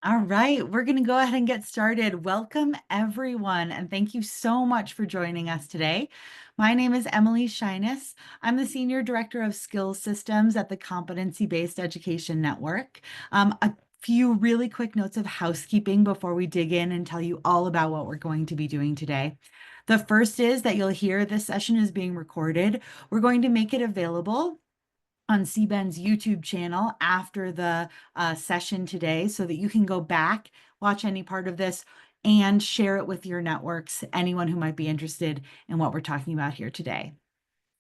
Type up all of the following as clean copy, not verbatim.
All right, we're going to go ahead and get started. Welcome, everyone, and thank you so much for joining us today. My name is Emily Shyness. I'm the Senior Director of Skills Systems at the Competency-Based Education Network. A few really quick notes of housekeeping before we dig in and tell you all about what we're going to be doing today. The first is that you'll hear this session is being recorded. We're going to make it available on CBEN's YouTube channel after the session today so that you can go back, watch any part of this, and share it with your networks, anyone who might be interested in what we're talking about here today.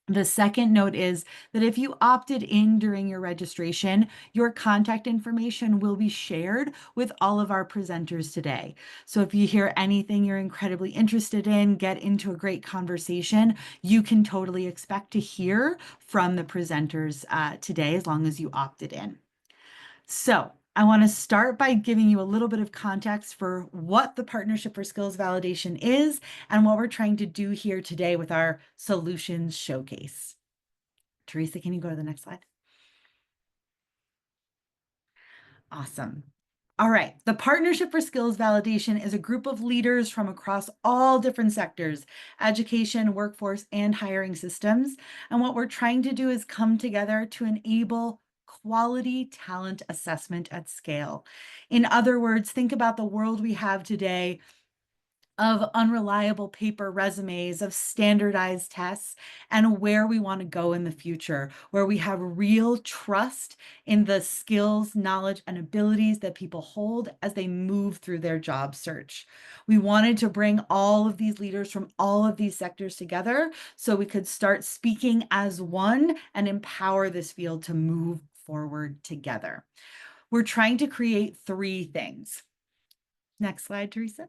The second note is that if you opted in during your registration, your contact information will be shared with all of our presenters today. So if you hear anything you're incredibly interested in, get into a great conversation, you can totally expect to hear from the presenters today as long as you opted in. So I want to start by giving you a little bit of context for what the Partnership for Skills Validation is and what we're trying to do here today with our solutions showcase. Teresa, can you go to the next slide? Awesome. All right, the Partnership for Skills Validation is a group of leaders from across all different sectors, education, workforce, and hiring systems. And what we're trying to do is come together to enable quality talent assessment at scale. In other words, think about the world we have today of unreliable paper resumes, of standardized tests, and where we want to go in the future, where we have real trust in the skills, knowledge, and abilities that people hold as they move through their job search. We wanted to bring all of these leaders from all of these sectors together so we could start speaking as one and empower this field to move forward together. We're trying to create three things. Next slide, Teresa.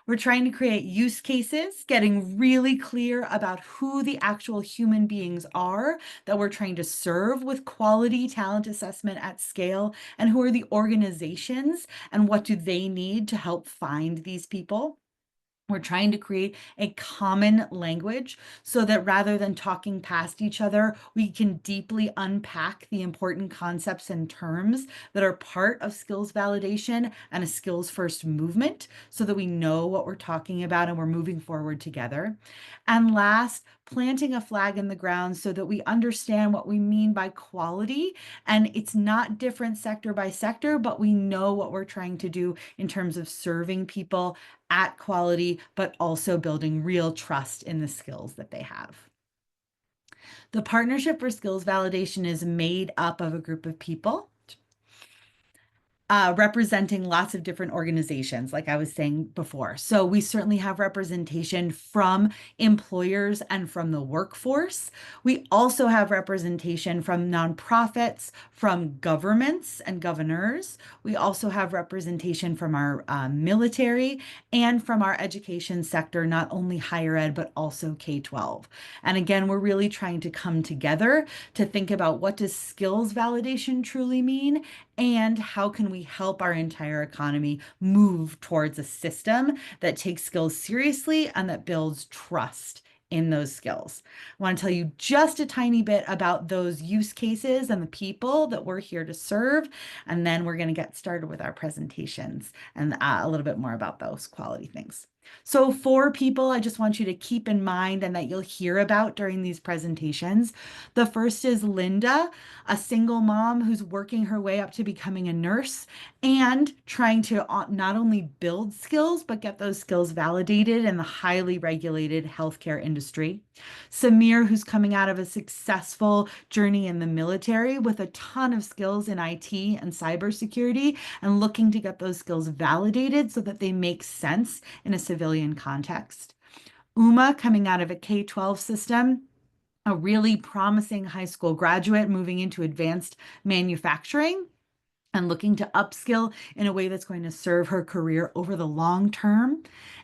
We're trying to create use cases, getting really clear about who the actual human beings are that we're trying to serve with quality talent assessment at scale, and who are the organizations and what do they need to help find these people. We're trying to create a common language so that rather than talking past each other, we can deeply unpack the important concepts and terms that are part of skills validation and a skills first movement so that we know what we're talking about and we're moving forward together. And last, planting a flag in the ground so that we understand what we mean by quality. And it's not different sector by sector, but we know what we're trying to do in terms of serving people at quality, but also building real trust in the skills that they have. The Partnership for Skills Validation is made up of a group of people representing lots of different organizations, like I was saying before. So we certainly have representation from employers and from the workforce. We also have representation from nonprofits, from governments and governors. We also have representation from our military and from our education sector, not only higher ed, but also K-12. And again, we're really trying to come together to think about what does skills validation truly mean and how can we help our entire economy move towards a system that takes skills seriously and that builds trust in those skills. I want to tell you just a tiny bit about those use cases and the people that we're here to serve, and then we're going to get started with our presentations and a little bit more about those quality things. So 4 people I just want you to keep in mind and that you'll hear about during these presentations. The first is Linda, a single mom who's working her way up to becoming a nurse and trying to not only build skills, but get those skills validated in the highly regulated healthcare industry. Samir, who's coming out of a successful journey in the military with a ton of skills in IT and cybersecurity and looking to get those skills validated so that they make sense in a civilian context. Uma, coming out of a K-12 system, a really promising high school graduate moving into advanced manufacturing and looking to upskill in a way that's going to serve her career over the long term.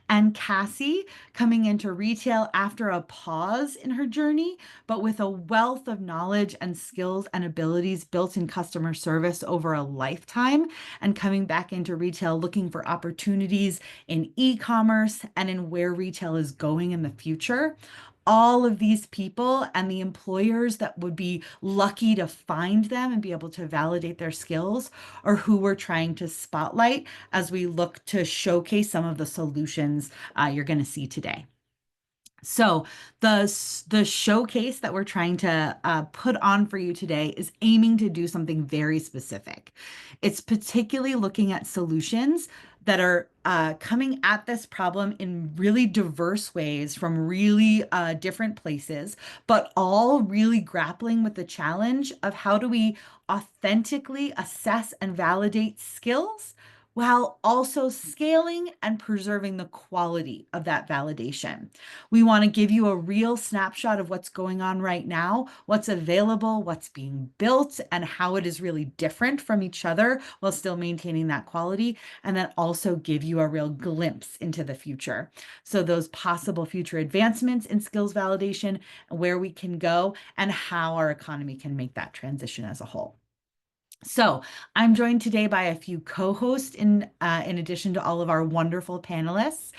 And Cassie coming into retail after a pause in her journey, but with a wealth of knowledge and skills and abilities built in customer service over a lifetime, and coming back into retail looking for opportunities in e-commerce and in where retail is going in the future. all of these people and the employers that would be lucky to find them and be able to validate their skills are who we're trying to spotlight as we look to showcase some of the solutions you're going to see today. So the showcase that we're trying to put on for you today is aiming to do something very specific. It's particularly looking at solutions that are coming at this problem in really diverse ways from really different places, but all really grappling with the challenge of how do we authentically assess and validate skills while also scaling and preserving the quality of that validation. We want to give you a real snapshot of what's going on right now, what's available, what's being built, and how it is really different from each other while still maintaining that quality, and then also give you a real glimpse into the future. So those possible future advancements in skills validation, where we can go, and how our economy can make that transition as a whole. So I'm joined today by a few co-hosts in addition to all of our wonderful panelists.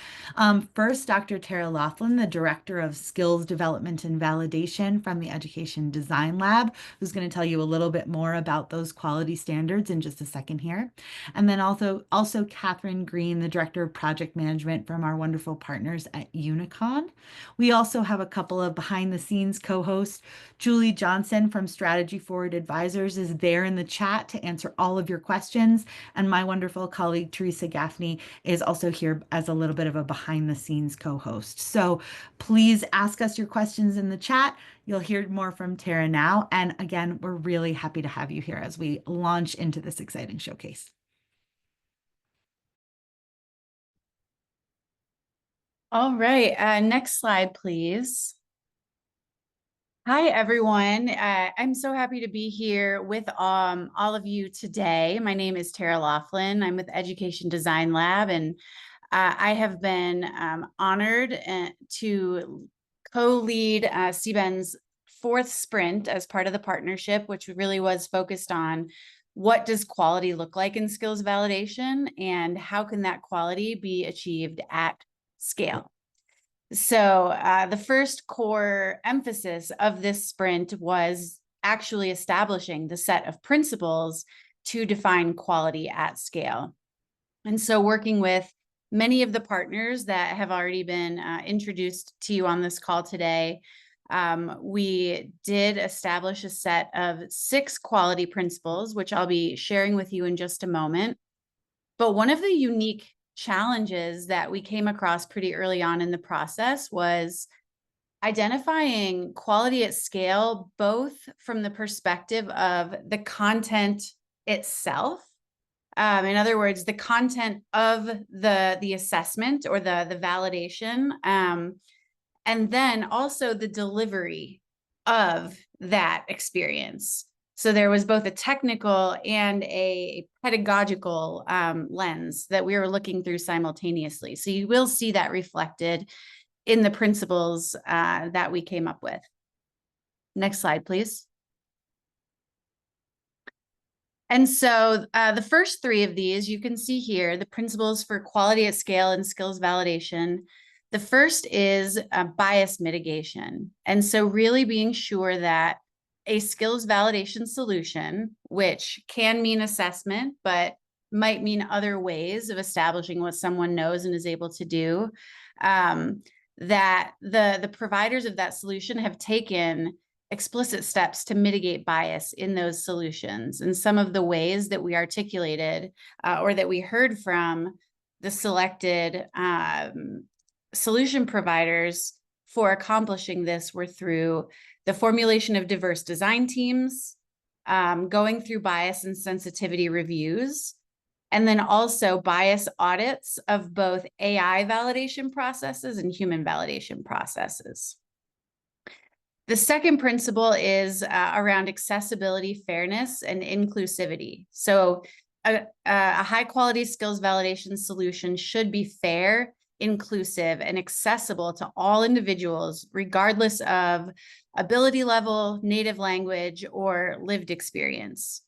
First, Dr. Tara Laughlin, the Director of Skills Development and Validation from the Education Design Lab, who's going to tell you a little bit more about those quality standards in just a second here. And then also Catherine Green, the Director of Project Management from our wonderful partners at Unicon. We also have a couple of behind-the-scenes co-hosts. Julie Johnson from Strategy Forward Advisors is there in the chat to answer all of your questions. And my wonderful colleague, Teresa Gaffney, is also here as a little bit of a behind the scenes co-host. So please ask us your questions in the chat. You'll hear more from Tara now. And again, we're really happy to have you here as we launch into this exciting showcase. All right, next slide, please. Hi, everyone. I'm so happy to be here with all of you today. My name is Tara Laughlin. I'm with Education Design Lab, and I have been honored to co-lead CBEN's fourth sprint as part of the partnership, which really was focused on what does quality look like in skills validation and how can that quality be achieved at scale. So the first core emphasis of this sprint was actually establishing the set of principles to define quality at scale. And so working with many of the partners that have already been introduced to you on this call today, we did establish a set of 6 quality principles, which I'll be sharing with you in just a moment. But one of the unique challenges that we came across pretty early on in the process was identifying quality at scale, both from the perspective of the content itself. In other words, the content of the assessment or the validation, and then also the delivery of that experience. So there was both a technical and a pedagogical lens that we were looking through simultaneously. So you will see that reflected in the principles that we came up with. Next slide, please. And so the first 3 of these, you can see here, the principles for quality at scale and skills validation. The first is bias mitigation. And so really being sure that a skills validation solution, which can mean assessment, but might mean other ways of establishing what someone knows and is able to do, that the providers of that solution have taken explicit steps to mitigate bias in those solutions. And some of the ways that we articulated or that we heard from the selected solution providers for accomplishing this were through the formulation of diverse design teams, going through bias and sensitivity reviews, and then also bias audits of both AI validation processes and human validation processes. The second principle is around accessibility, fairness, and inclusivity. So a high quality skills validation solution should be fair, inclusive, and accessible to all individuals, regardless of ability level, native language, or lived experience.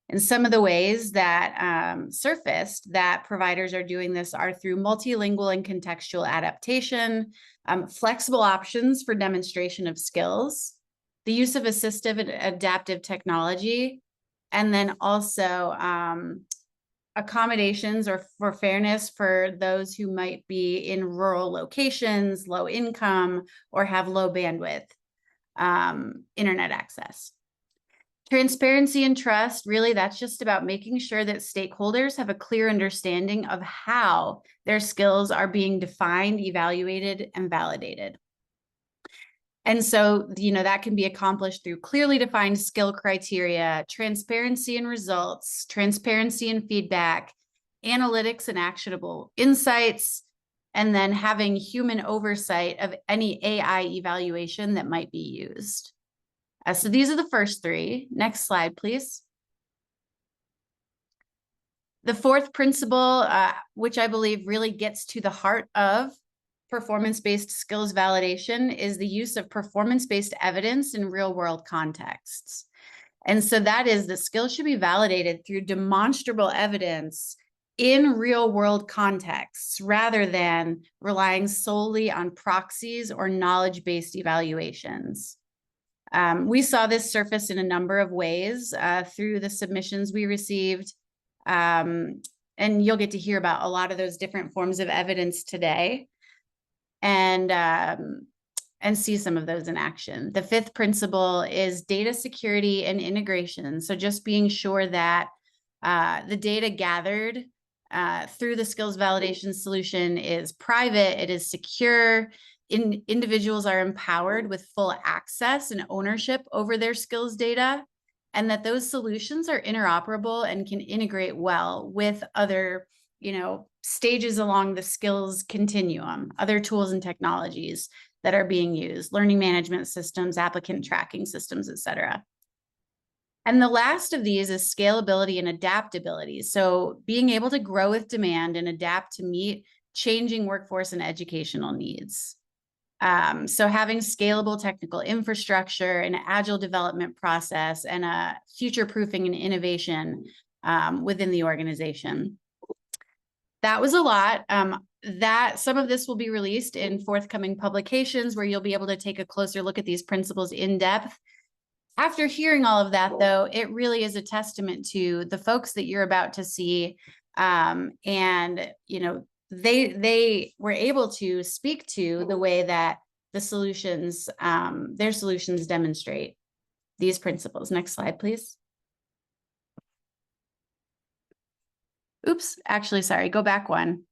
And some of the ways that surfaced that providers are doing this are through multilingual and contextual adaptation, flexible options for demonstration of skills, the use of assistive and adaptive technology, and then also accommodations or for fairness for those who might be in rural locations, low income, or have low bandwidth internet access. Transparency and trust, really, that's just about making sure that stakeholders have a clear understanding of how their skills are being defined, evaluated, and validated. And so, that can be accomplished through clearly defined skill criteria, transparency in results, transparency in feedback, analytics and actionable insights, and then having human oversight of any AI evaluation that might be used. So these are the first three. Next slide, please. The fourth principle, which I believe really gets to the heart of performance-based skills validation, is the use of performance-based evidence in real-world contexts. And so that is that skills should be validated through demonstrable evidence in real-world contexts rather than relying solely on proxies or knowledge-based evaluations. We saw this surface in a number of ways through the submissions we received. And you'll get to hear about a lot of those different forms of evidence today and see some of those in action. The fifth principle is data security and integration. So just being sure that the data gathered through the skills validation solution is private, it is secure, individuals are empowered with full access and ownership over their skills data, and that those solutions are interoperable and can integrate well with other, stages along the skills continuum, other tools and technologies that are being used, learning management systems, applicant tracking systems, et cetera. And the last of these is scalability and adaptability. So being able to grow with demand and adapt to meet changing workforce and educational needs. So having scalable technical infrastructure, an agile development process, and a future-proofing and innovation within the organization. That was a lot. Some of this will be released in forthcoming publications where you'll be able to take a closer look at these principles in depth. After hearing all of that, though, it really is a testament to the folks that you're about to see. They were able to speak to the way that the solutions, their solutions demonstrate these principles. Next slide, please. Oops, actually, sorry, go back one.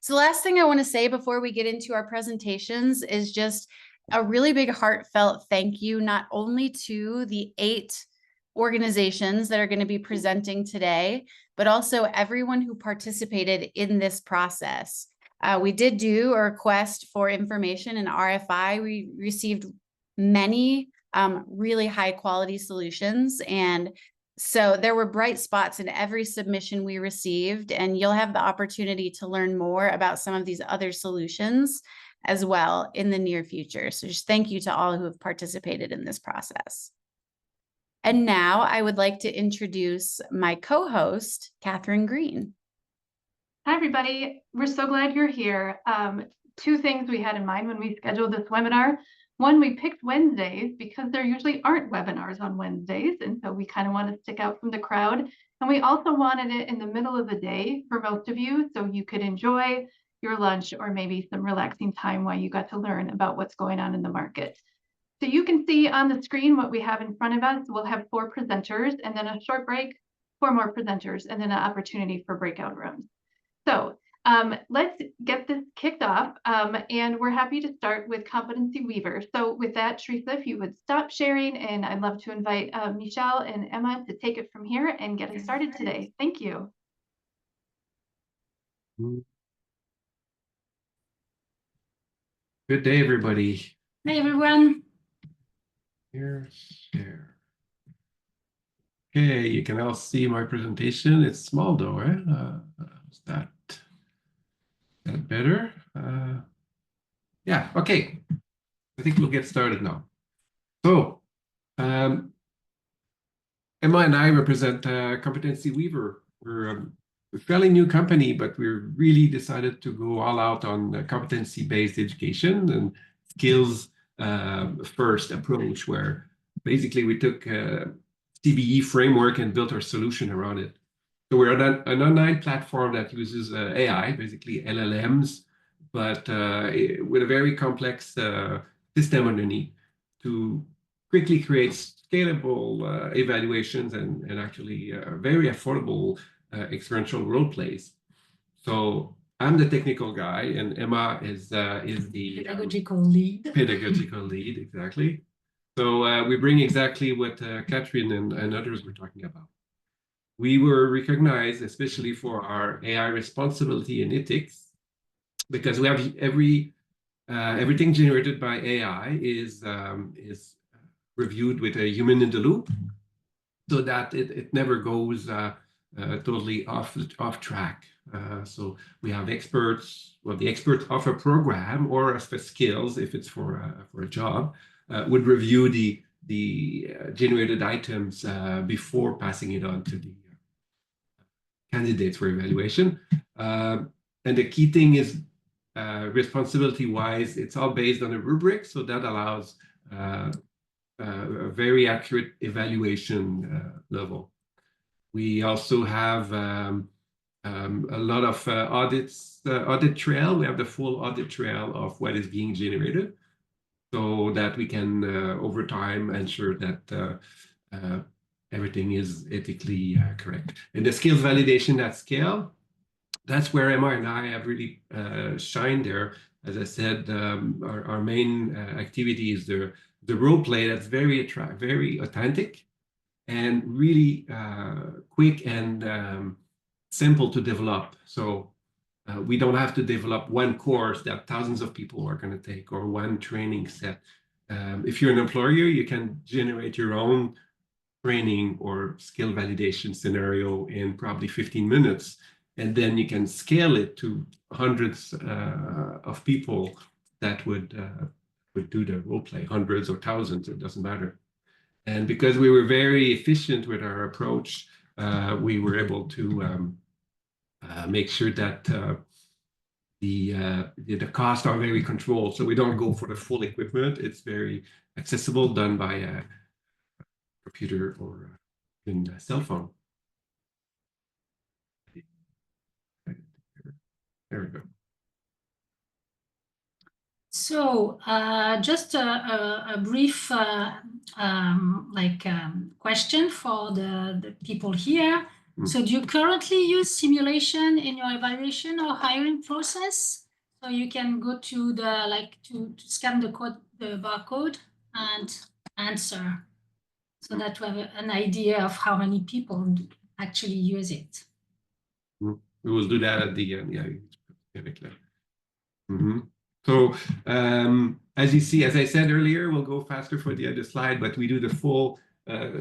So the last thing I want to say before we get into our presentations is just a really big heartfelt thank you, not only to the 8 organizations that are going to be presenting today, but also everyone who participated in this process. We did do a request for information in RFI. We received many really high quality solutions. And so there were bright spots in every submission we received, and you'll have the opportunity to learn more about some of these other solutions as well in the near future. So just thank you to all who have participated in this process. And now I would like to introduce my co-host, Catherine Green. Hi, everybody. We're so glad you're here. 2 things we had in mind when we scheduled this webinar. One, we picked Wednesdays because there usually aren't webinars on Wednesdays, and so we kind of want to stick out from the crowd. And we also wanted it in the middle of the day for most of you, so you could enjoy your lunch or maybe some relaxing time while you got to learn about what's going on in the market. So you can see on the screen what we have in front of us. We'll have 4 presenters and then a short break, 4 more presenters, and then an opportunity for breakout rooms. So let's get this kicked off, and we're happy to start with Competency Weaver. So with that, Teresa, if you would stop sharing, and I'd love to invite Michelle and Emma to take it from here and get us started today. Thank you. Good day, everybody. Hi, everyone. Share. Okay, you can all see my presentation. It's small though, right? Is that better? Yeah, okay. I think we'll get started now. So, Emma and I represent Competency Weaver. We're a fairly new company, but we're really decided to go all out on competency-based education and skills first approach, where basically we took a CBE framework and built our solution around it. So we're an online platform that uses AI, basically LLMs, but with a very complex system underneath to quickly create scalable evaluations and actually very affordable experiential role plays. So I'm the technical guy, and Emma is the pedagogical lead. Pedagogical lead, exactly. So we bring exactly what Catherine and others were talking about. We were recognized, especially for our AI responsibility and ethics, because we have everything generated by AI is reviewed with a human in the loop, so that it never goes totally off track. So we have experts. Well, the experts of a program or for skills, if it's for a job, would review the generated items before passing it on to the candidates for evaluation. And the key thing is responsibility-wise, it's all based on a rubric, so that allows a very accurate evaluation level. We also have a lot of audit trail. We have the full audit trail of what is being generated, so that we can over time ensure that everything is ethically correct. And the skills validation at scale, that's where Emma and I have really shined there. As I said, our main activity is the role play that's very authentic and really quick and simple to develop. So we don't have to develop one course that thousands of people are going to take or one training set. If you're an employer, you can generate your own training or skill validation scenario in probably 15 minutes. And then you can scale it to hundreds of people that would do the role play, hundreds or thousands, it doesn't matter. And because we were very efficient with our approach, we were able to make sure that the costs are very controlled. So we don't go for the full equipment. It's very accessible, done by a computer or in a cell phone. There we go. So just a brief question for the people here. So do you currently use simulation in your evaluation or hiring process? So you can go to the to scan the barcode and answer, so that we have an idea of how many people actually use it. We will do that at the end. Yeah. So as you see, as I said earlier, we'll go faster for the other slide, but we do the full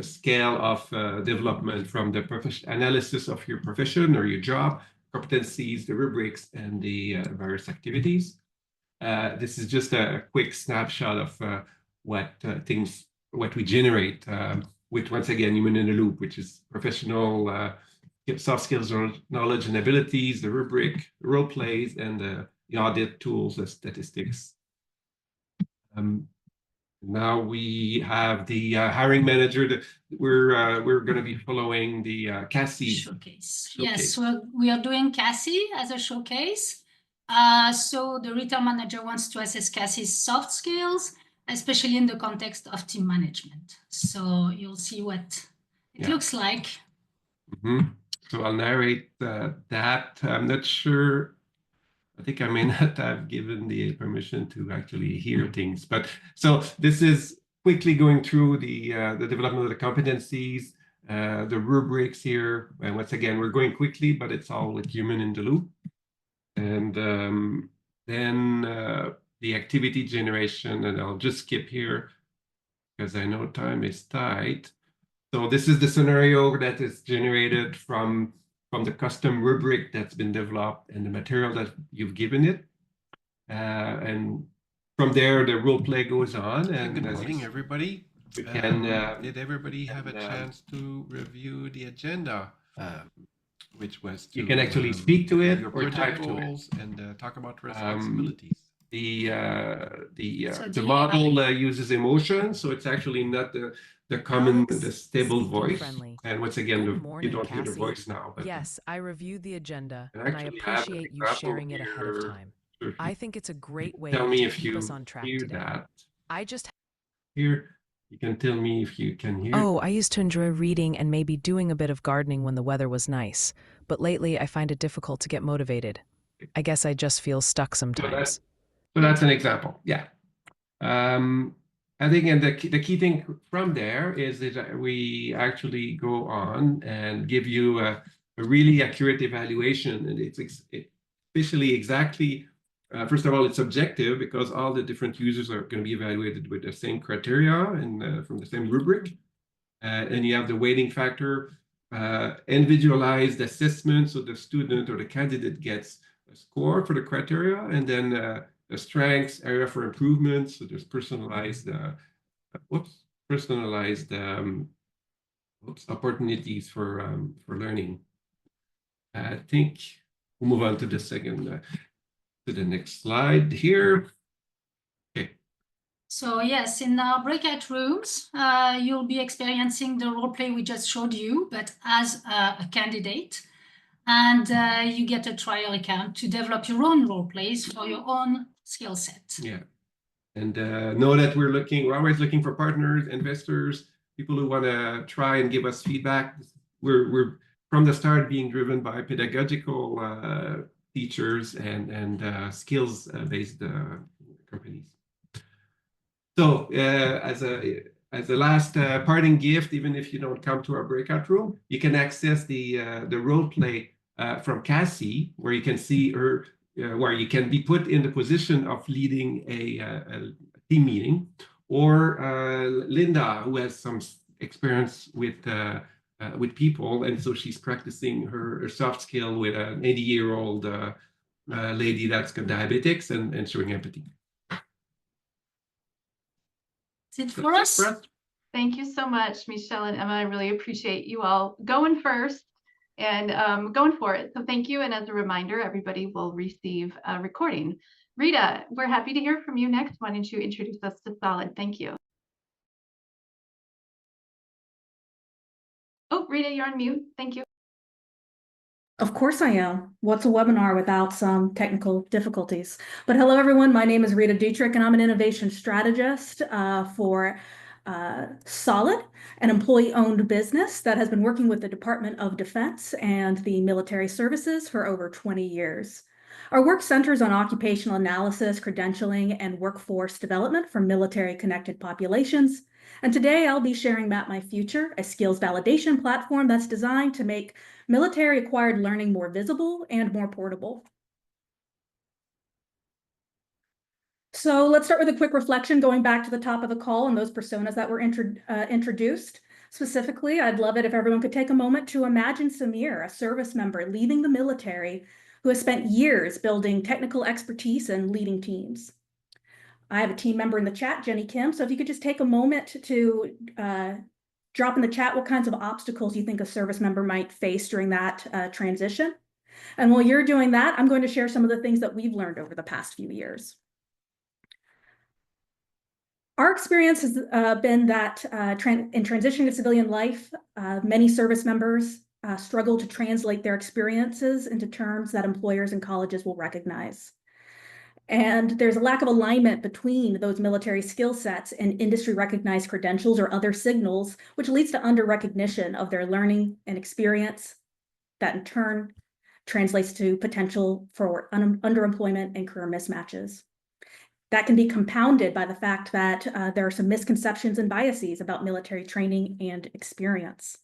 scale of development from the analysis of your profession or your job, competencies, the rubrics, and the various activities. This is just a quick snapshot of what we generate with, once again, human in the loop, which is professional soft skills, knowledge and abilities, the rubric, role plays, and the audit tools, the statistics. Now we have the hiring manager. We're going to be following the CASI showcase. Yes, we are doing CASI as a showcase. So the retail manager wants to assess CASI's soft skills, especially in the context of team management. So you'll see what it looks like. So I'll narrate that. I'm not sure. I think I may not have given the permission to actually hear things, but so this is quickly going through the development of the competencies, the rubrics here, and once again we're going quickly, but it's all with human in the loop, and then the activity generation, and I'll just skip here because I know time is tight. So this is the scenario that is generated from the custom rubric that's been developed and the material that you've given it. And from there, the role play goes on. And good morning, everybody. You can, did everybody have a chance to review the agenda, which was to, you can actually speak to it or type goals and talk about responsibilities. The model uses emotion, so it's actually not the common, Alex, the stable voice. friendly. And once again, Good morning, you don't hear the Cassie. voice now. But yes, I reviewed the agenda, and and I actually have an appreciate you example sharing it ahead of here. time. I think it's a great way Tell me to if keep us you on track hear today. that. I just Here, you can tell me if you can hear. Oh, I used to enjoy reading and maybe doing a bit of gardening when the weather was nice, but lately I find it difficult to get motivated. I guess I just feel stuck sometimes. So that's an example. Yeah. I think, and the key thing from there is that we actually go on and give you a really accurate evaluation, and it's especially exactly. First of all, it's objective because all the different users are going to be evaluated with the same criteria and from the same rubric. And you have the weighting factor, individualized assessment, so the student or the candidate gets a score for the criteria, and then the strengths, area for improvement. So there's personalized, opportunities for learning. I think we'll move on to the second, to the next slide here. Okay. So yes, in our breakout rooms, you'll be experiencing the role play we just showed you, but as a candidate. And you get a trial account to develop your own role plays for your own skill set. Yeah. And know that we're always looking for partners, investors, people who want to try and give us feedback. We're from the start being driven by pedagogical teachers and skills-based companies. So as a last parting gift, even if you don't come to our breakout room, you can access the role play from Cassie, where you can see her, where you can be put in the position of leading a team meeting, or Linda, who has some experience with people, and so she's practicing her soft skill with an 80-year-old lady that's got diabetics and showing empathy. That's it for us. Thank you so much, Michelle and Emma. I really appreciate you all going first and going for it. So thank you. And as a reminder, everybody will receive a recording. Rita, we're happy to hear from you next. Why don't you introduce us to Solid? Thank you. Oh, Rita, you're on mute. Thank you. Of course I am. What's a webinar without some technical difficulties? But hello, everyone. My name is Rita Dietrich, and I'm an innovation strategist for Solid, an employee-owned business that has been working with the Department of Defense and the military services for over 20 years. Our work centers on occupational analysis, credentialing, and workforce development for military-connected populations. And today I'll be sharing Map My Future, a skills validation platform that's designed to make military-acquired learning more visible and more portable. So let's start with a quick reflection, going back to the top of the call and those personas that were introduced. Specifically, I'd love it if everyone could take a moment to imagine Samir, a service member leaving the military who has spent years building technical expertise and leading teams. I have a team member in the chat, Jenny Kim, so if you could just take a moment to drop in the chat what kinds of obstacles you think a service member might face during that transition. And while you're doing that, I'm going to share some of the things that we've learned over the past few years. Our experience has been that in transitioning to civilian life, many service members struggle to translate their experiences into terms that employers and colleges will recognize. And there's a lack of alignment between those military skill sets and industry recognized credentials or other signals, which leads to under recognition of their learning and experience that in turn translates to potential for underemployment and career mismatches. That can be compounded by the fact that there are some misconceptions and biases about military training and experience.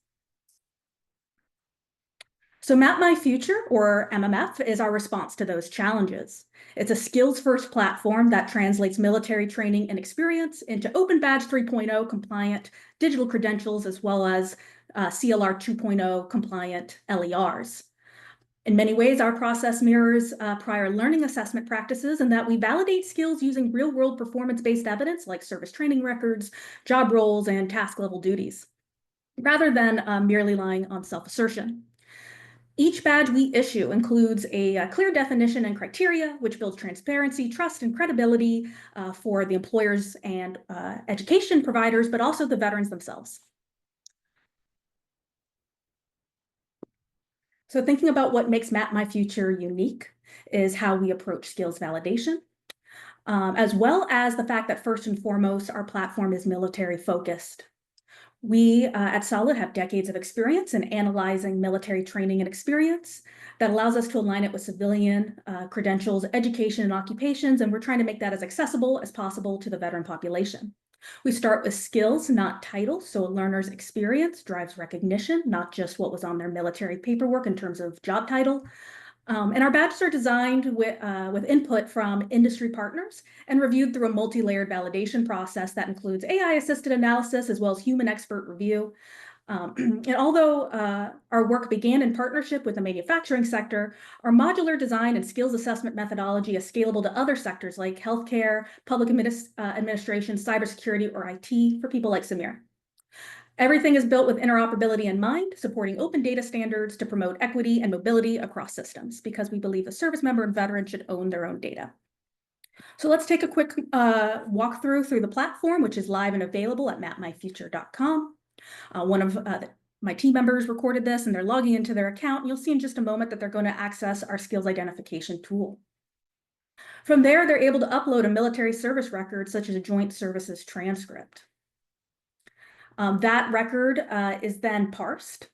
So Map My Future, or MMF, is our response to those challenges. It's a skills-first platform that translates military training and experience into Open Badge 3.0 compliant digital credentials, as well as CLR 2.0 compliant LERs. In many ways, our process mirrors prior learning assessment practices in that we validate skills using real-world performance-based evidence like service training records, job roles, and task-level duties, rather than merely relying on self-assertion. Each badge we issue includes a clear definition and criteria, which builds transparency, trust, and credibility for the employers and education providers, but also the veterans themselves. So thinking about what makes Map My Future unique is how we approach skills validation, as well as the fact that first and foremost, our platform is military focused. We at Solid have decades of experience in analyzing military training and experience that allows us to align it with civilian credentials, education, and occupations, and we're trying to make that as accessible as possible to the veteran population. We start with skills, not titles, so a learner's experience drives recognition, not just what was on their military paperwork in terms of job title. And our badges are designed with input from industry partners and reviewed through a multi-layered validation process that includes AI-assisted analysis as well as human expert review. And although our work began in partnership with the manufacturing sector, our modular design and skills assessment methodology is scalable to other sectors like healthcare, public administration, cybersecurity, or IT for people like Samir. Everything is built with interoperability in mind, supporting open data standards to promote equity and mobility across systems, because we believe the service member and veteran should own their own data. So let's take a quick walkthrough through the platform, which is live and available at mapmyfuture.com. One of my team members recorded this and they're logging into their account. You'll see in just a moment that they're going to access our skills identification tool. From there, they're able to upload a military service record, such as a joint services transcript. That record is then parsed.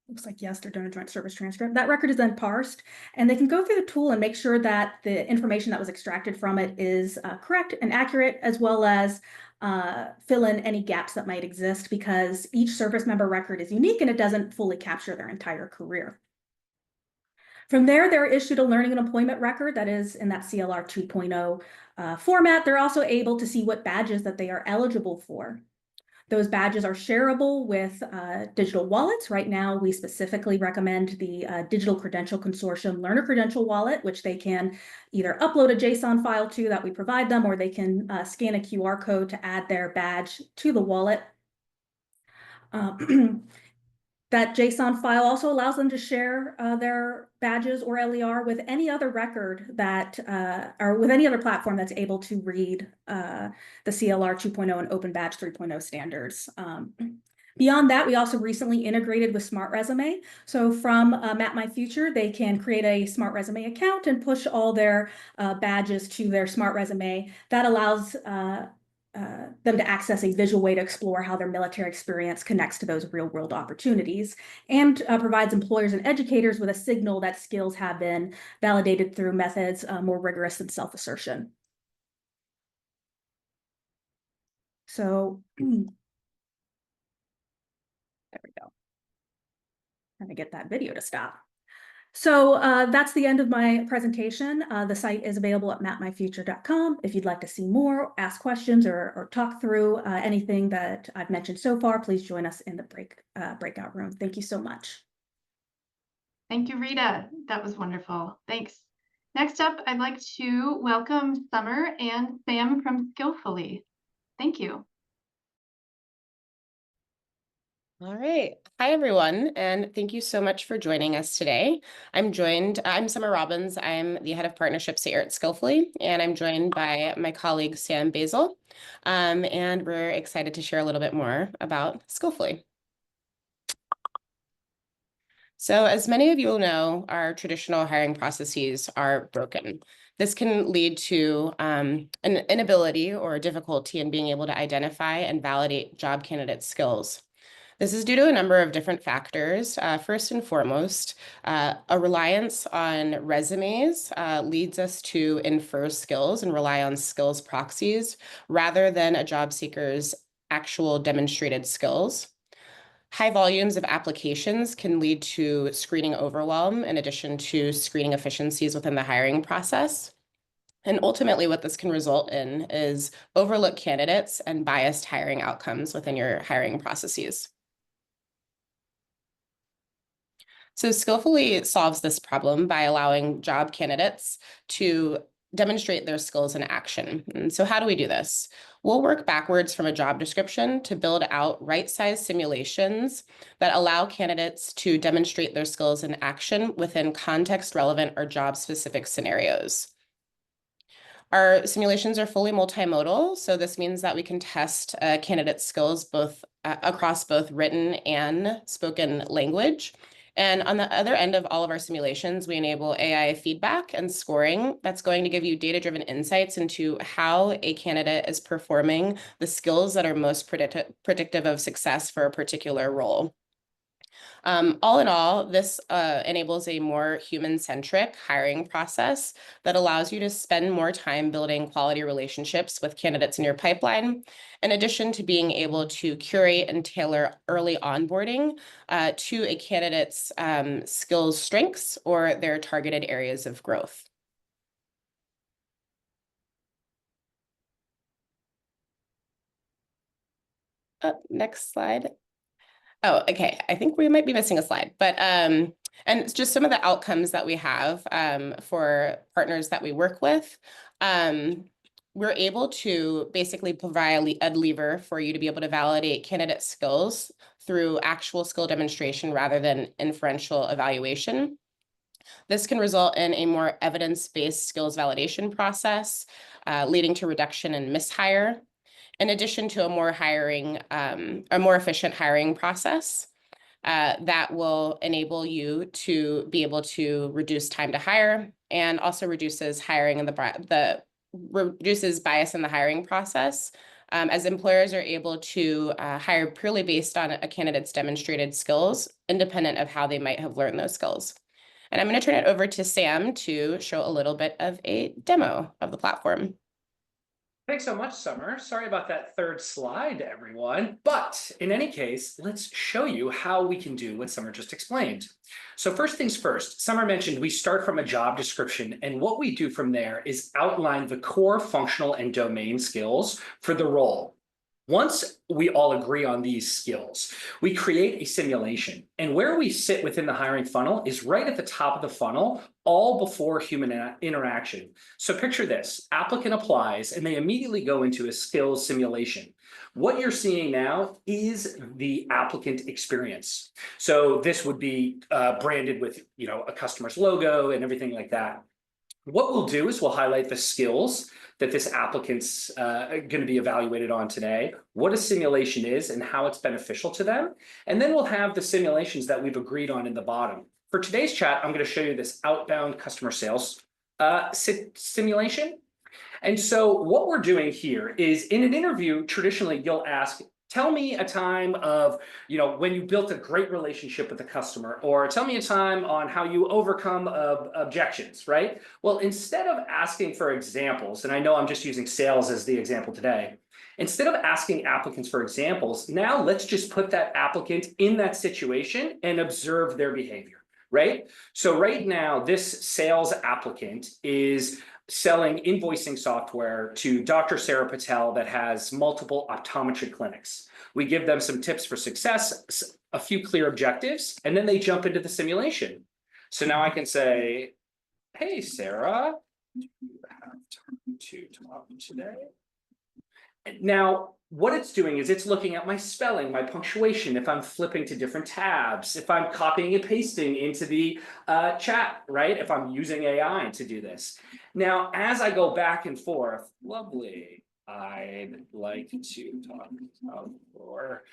Looks like, yes, they're doing a joint service transcript. That record is then parsed, and they can go through the tool and make sure that the information that was extracted from it is correct and accurate, as well as fill in any gaps that might exist, because each service member record is unique and it doesn't fully capture their entire career. From there, they're issued a learning and employment record that is in that CLR 2.0 format. They're also able to see what badges that they are eligible for. Those badges are shareable with digital wallets. Right now, we specifically recommend the Digital Credential Consortium Learner Credential Wallet, which they can either upload a JSON file to that we provide them, or they can scan a QR code to add their badge to the wallet. That JSON file also allows them to share their badges or LER with any other record that, or with any other platform that's able to read the CLR 2.0 and Open Badge 3.0 standards. Beyond that, we also recently integrated with Smart Resume. So from Map My Future, they can create a Smart Resume account and push all their badges to their Smart Resume. That allows them to access a visual way to explore how their military experience connects to those real-world opportunities, and provides employers and educators with a signal that skills have been validated through methods more rigorous than self-assertion. So there we go. Trying to get that video to stop. So that's the end of my presentation. The site is available at mapmyfuture.com. If you'd like to see more, ask questions, or talk through anything that I've mentioned so far, please join us in the breakout room. Thank you so much. Thank you, Rita. That was wonderful. Thanks. Next up, I'd like to welcome Summer and Sam from Skillfully. Thank you. All right. Hi, everyone, and thank you so much for joining us today. I'm Summer Robbins. I'm the head of partnerships here at Skillfully, and I'm joined by my colleague, Sam Basil, and we're excited to share a little bit more about Skillfully. So as many of you will know, our traditional hiring processes are broken. This can lead to an inability or a difficulty in being able to identify and validate job candidates' skills. This is due to a number of different factors. First and foremost, a reliance on resumes leads us to infer skills and rely on skills proxies rather than a job seeker's actual demonstrated skills. High volumes of applications can lead to screening overwhelm in addition to screening efficiencies within the hiring process. And ultimately, what this can result in is overlooked candidates and biased hiring outcomes within your hiring processes. So Skillfully solves this problem by allowing job candidates to demonstrate their skills in action. And so how do we do this? We'll work backwards from a job description to build out right-sized simulations that allow candidates to demonstrate their skills in action within context-relevant or job-specific scenarios. Our simulations are fully multimodal, so this means that we can test a candidate's skills both across both written and spoken language. And on the other end of all of our simulations, we enable AI feedback and scoring that's going to give you data-driven insights into how a candidate is performing the skills that are most predictive of success for a particular role. All in all, this enables a more human-centric hiring process that allows you to spend more time building quality relationships with candidates in your pipeline, in addition to being able to curate and tailor early onboarding to a candidate's skills strengths or their targeted areas of growth. Next slide. Oh, okay. I think we might be missing a slide, but and it's just some of the outcomes that we have for partners that we work with. We're able to basically provide a lever for you to be able to validate candidate skills through actual skill demonstration rather than inferential evaluation. This can result in a more evidence-based skills validation process, leading to reduction in mishire, in addition to a more efficient hiring process that will enable you to be able to reduce time to hire and also reduces reduces bias in the hiring process, as employers are able to hire purely based on a candidate's demonstrated skills, independent of how they might have learned those skills. And I'm going to turn it over to Sam to show a little bit of a demo of the platform. Thanks so much, Summer. Sorry about that third slide, everyone. But in any case, let's show you how we can do what Summer just explained. So first things first, Summer mentioned we start from a job description, and what we do from there is outline the core functional and domain skills for the role. Once we all agree on these skills, we create a simulation. And where we sit within the hiring funnel is right at the top of the funnel, all before human interaction. So picture this, applicant applies and they immediately go into a skills simulation. What you're seeing now is the applicant experience. So this would be branded with a customer's logo and everything like that. What we'll do is we'll highlight the skills that this applicant's going to be evaluated on today, what a simulation is and how it's beneficial to them. And then we'll have the simulations that we've agreed on in the bottom. For today's chat, I'm going to show you this outbound customer sales simulation. And so what we're doing here is in an interview, traditionally, you'll ask, tell me a time of, when you built a great relationship with the customer, or tell me a time on how you overcome objections, right? Well, instead of asking for examples, and I know I'm just using sales as the example today, instead of asking applicants for examples, now let's just put that applicant in that situation and observe their behavior, right? So right now, this sales applicant is selling invoicing software to Dr. Sarah Patel that has multiple optometry clinics. We give them some tips for success, a few clear objectives, and then they jump into the simulation. So now I can say, hey, Sarah, do you have time to talk today? Now, what it's doing is it's looking at my spelling, my punctuation, if I'm flipping to different tabs, if I'm copying and pasting into the chat, right? If I'm using AI to do this. Now, as I go back and forth, lovely, I'd like to talk about your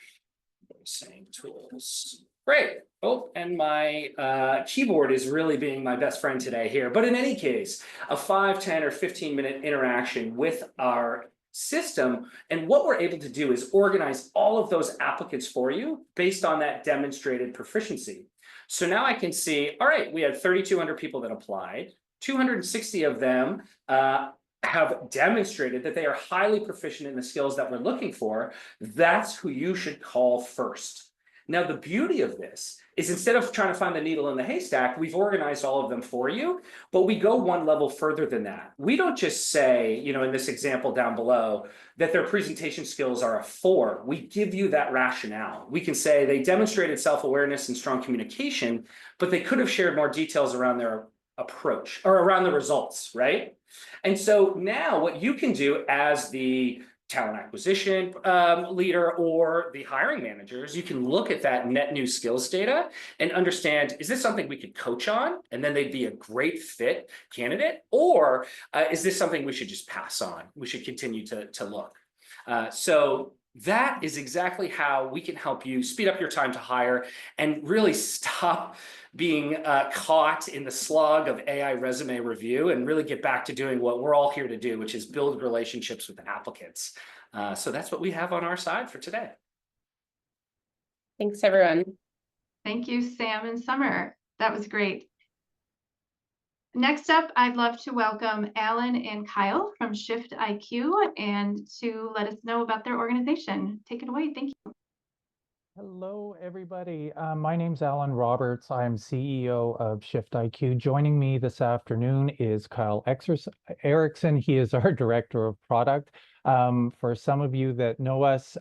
voicing tools. Great. Oh, and my keyboard is really being my best friend today here. But in any case, a 5, 10, or 15-minute interaction with our system. And what we're able to do is organize all of those applicants for you based on that demonstrated proficiency. So now I can see, all right, we had 3,200 people that applied. 260 of them have demonstrated that they are highly proficient in the skills that we're looking for. That's who you should call first. Now, the beauty of this is instead of trying to find the needle in the haystack, we've organized all of them for you, but we go one level further than that. We don't just say, you know, in this example down below, that their presentation skills are a 4. We give you that rationale. We can say they demonstrated self-awareness and strong communication, but they could have shared more details around their approach or around the results, right? And so now what you can do as the talent acquisition leader or the hiring managers, you can look at that net new skills data and understand, is this something we could coach on and then they'd be a great fit candidate? Or is this something we should just pass on? We should continue to look. So that is exactly how we can help you speed up your time to hire and really stop being caught in the slog of AI resume review and really get back to doing what we're all here to do, which is build relationships with applicants. So that's what we have on our side for today. Thanks, everyone. Thank you, Sam and Summer. That was great. Next up, I'd love to welcome Alan and Kyle from Shift IQ and to let us know about their organization. Take it away. Thank you. Hello, everybody. My name's Alan Roberts. I'm CEO of Shift IQ. Joining me this afternoon is Kyle Erickson. He is our Director of Product. For some of you that know us,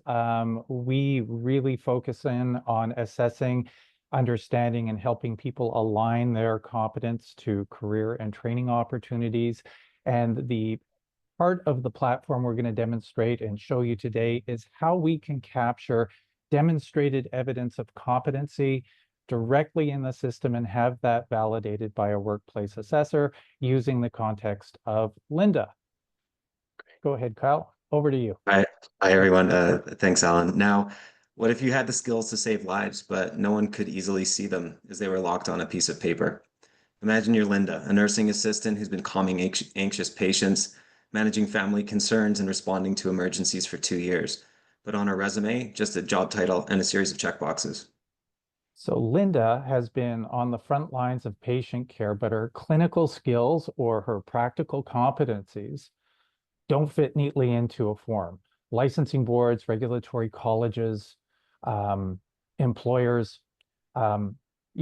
we really focus in on assessing, understanding, and helping people align their competence to career and training opportunities. And the part of the platform we're going to demonstrate and show you today is how we can capture demonstrated evidence of competency directly in the system and have that validated by a workplace assessor using the context of Linda. Go ahead, Kyle. Over to you. Hi everyone. Thanks, Alan. Now, what if you had the skills to save lives, but no one could easily see them as they were locked on a piece of paper? Imagine you're Linda, a nursing assistant who's been calming anxious patients, managing family concerns, and responding to emergencies for 2 years. But on her resume, just a job title and a series of checkboxes. So Linda has been on the front lines of patient care, but her clinical skills or her practical competencies don't fit neatly into a form. Licensing boards, regulatory colleges, employers, you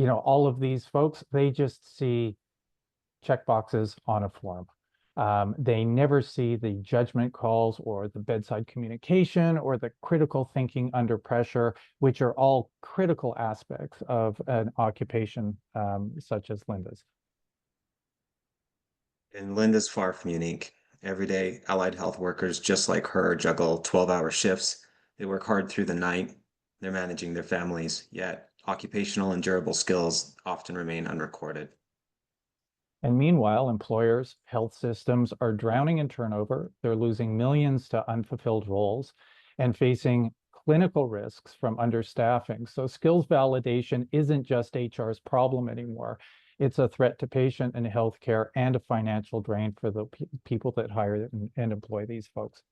know, all of these folks, they just see checkboxes on a form. They never see the judgment calls or the bedside communication or the critical thinking under pressure, which are all critical aspects of an occupation such as Linda's. And Linda's far from unique. Everyday allied health workers just like her juggle 12-hour shifts. They work hard through the night. They're managing their families, yet occupational and durable skills often remain unrecorded. And meanwhile, employers, health systems are drowning in turnover. They're losing millions to unfulfilled roles and facing clinical risks from understaffing. So skills validation isn't just HR's problem anymore. It's a threat to patient and healthcare and a financial drain for the people that hire and employ these folks.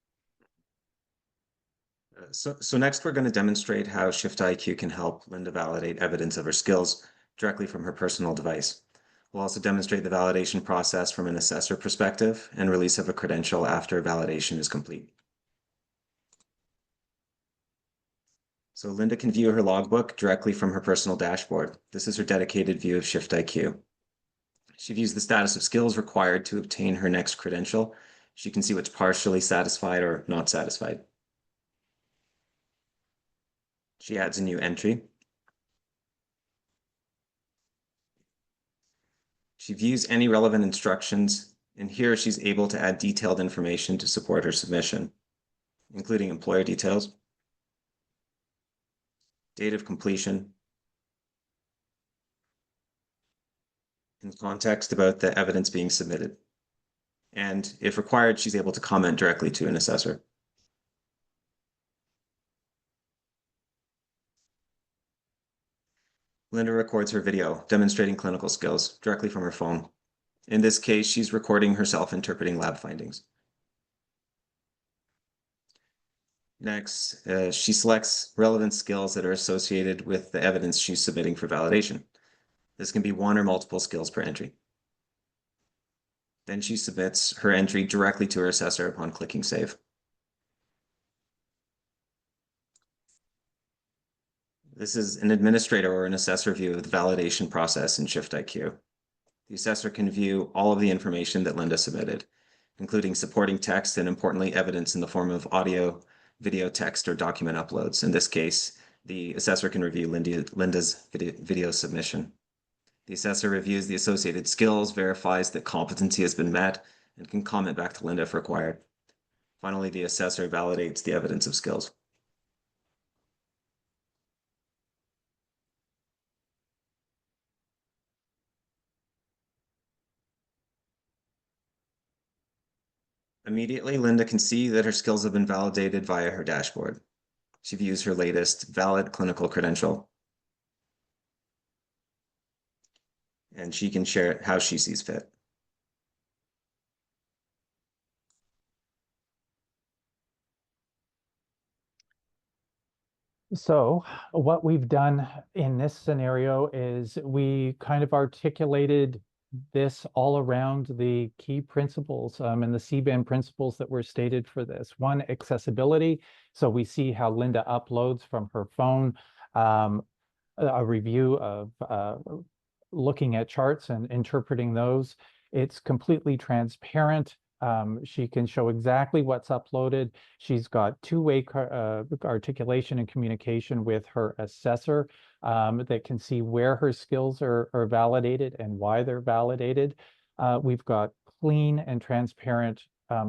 So next, we're going to demonstrate how Shift IQ can help Linda validate evidence of her skills directly from her personal device. We'll also demonstrate the validation process from an assessor perspective and release of a credential after validation is complete. So Linda can view her logbook directly from her personal dashboard. This is her dedicated view of Shift IQ. She views the status of skills required to obtain her next credential. She can see what's partially satisfied or not satisfied. She adds a new entry. She views any relevant instructions, and here she's able to add detailed information to support her submission, including employer details, date of completion, and context about the evidence being submitted. And if required, she's able to comment directly to an assessor. Linda records her video demonstrating clinical skills directly from her phone. In this case, she's recording herself interpreting lab findings. Next, she selects relevant skills that are associated with the evidence she's submitting for validation. This can be one or multiple skills per entry. Then she submits her entry directly to her assessor upon clicking save. This is an administrator or an assessor view of the validation process in ShiftIQ. The assessor can view all of the information that Linda submitted, including supporting text and, importantly, evidence in the form of audio, video, text, or document uploads. In this case, the assessor can review Linda's video submission. The assessor reviews the associated skills, verifies that competency has been met, and can comment back to Linda if required. Finally, the assessor validates the evidence of skills. Immediately, Linda can see that her skills have been validated via her dashboard. She views her latest valid clinical credential, and she can share it how she sees fit. So what we've done in this scenario is we kind of articulated this all around the key principles and the CBAM principles that were stated for this. One, accessibility. So we see how Linda uploads from her phone a review of looking at charts and interpreting those. It's completely transparent. She can show exactly what's uploaded. She's got two-way articulation and communication with her assessor that can see where her skills are validated and why they're validated. We've got clean and transparent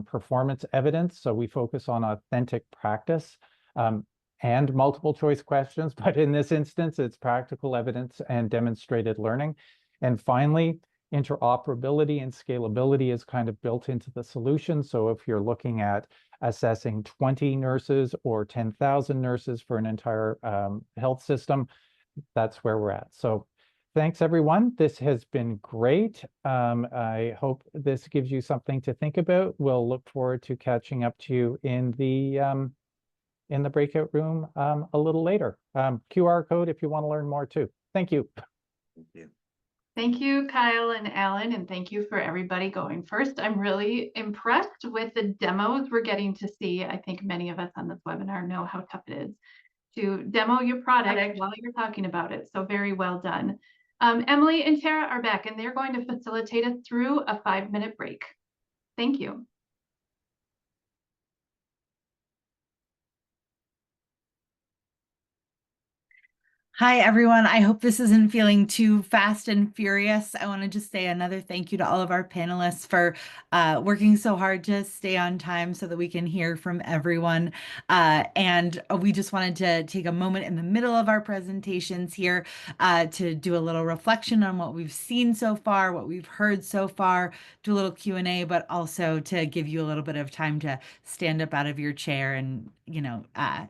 performance evidence. So we focus on authentic practice and multiple choice questions, but in this instance, it's practical evidence and demonstrated learning. And finally, interoperability and scalability is kind of built into the solution. So if you're looking at assessing 20 nurses or 10,000 nurses for an entire health system, that's where we're at. So thanks, everyone. This has been great. I hope this gives you something to think about. We'll look forward to catching up to you in the breakout room a little later. QR code if you want to learn more too. Thank you. Thank you. Thank you, Kyle and Alan, and thank you for everybody going first. I'm really impressed with the demos we're getting to see. I think many of us on this webinar know how tough it is to demo your product while you're talking about it. So very well done. Emily and Tara are back, and they're going to facilitate us through a 5-minute break. Thank you. Hi, everyone. I hope this isn't feeling too fast and furious. I want to just say another thank you to all of our panelists for working so hard to stay on time so that we can hear from everyone. And we just wanted to take a moment in the middle of our presentations here to do a little reflection on what we've seen so far, what we've heard so far, do a little Q&A, but also to give you a little bit of time to stand up out of your chair and,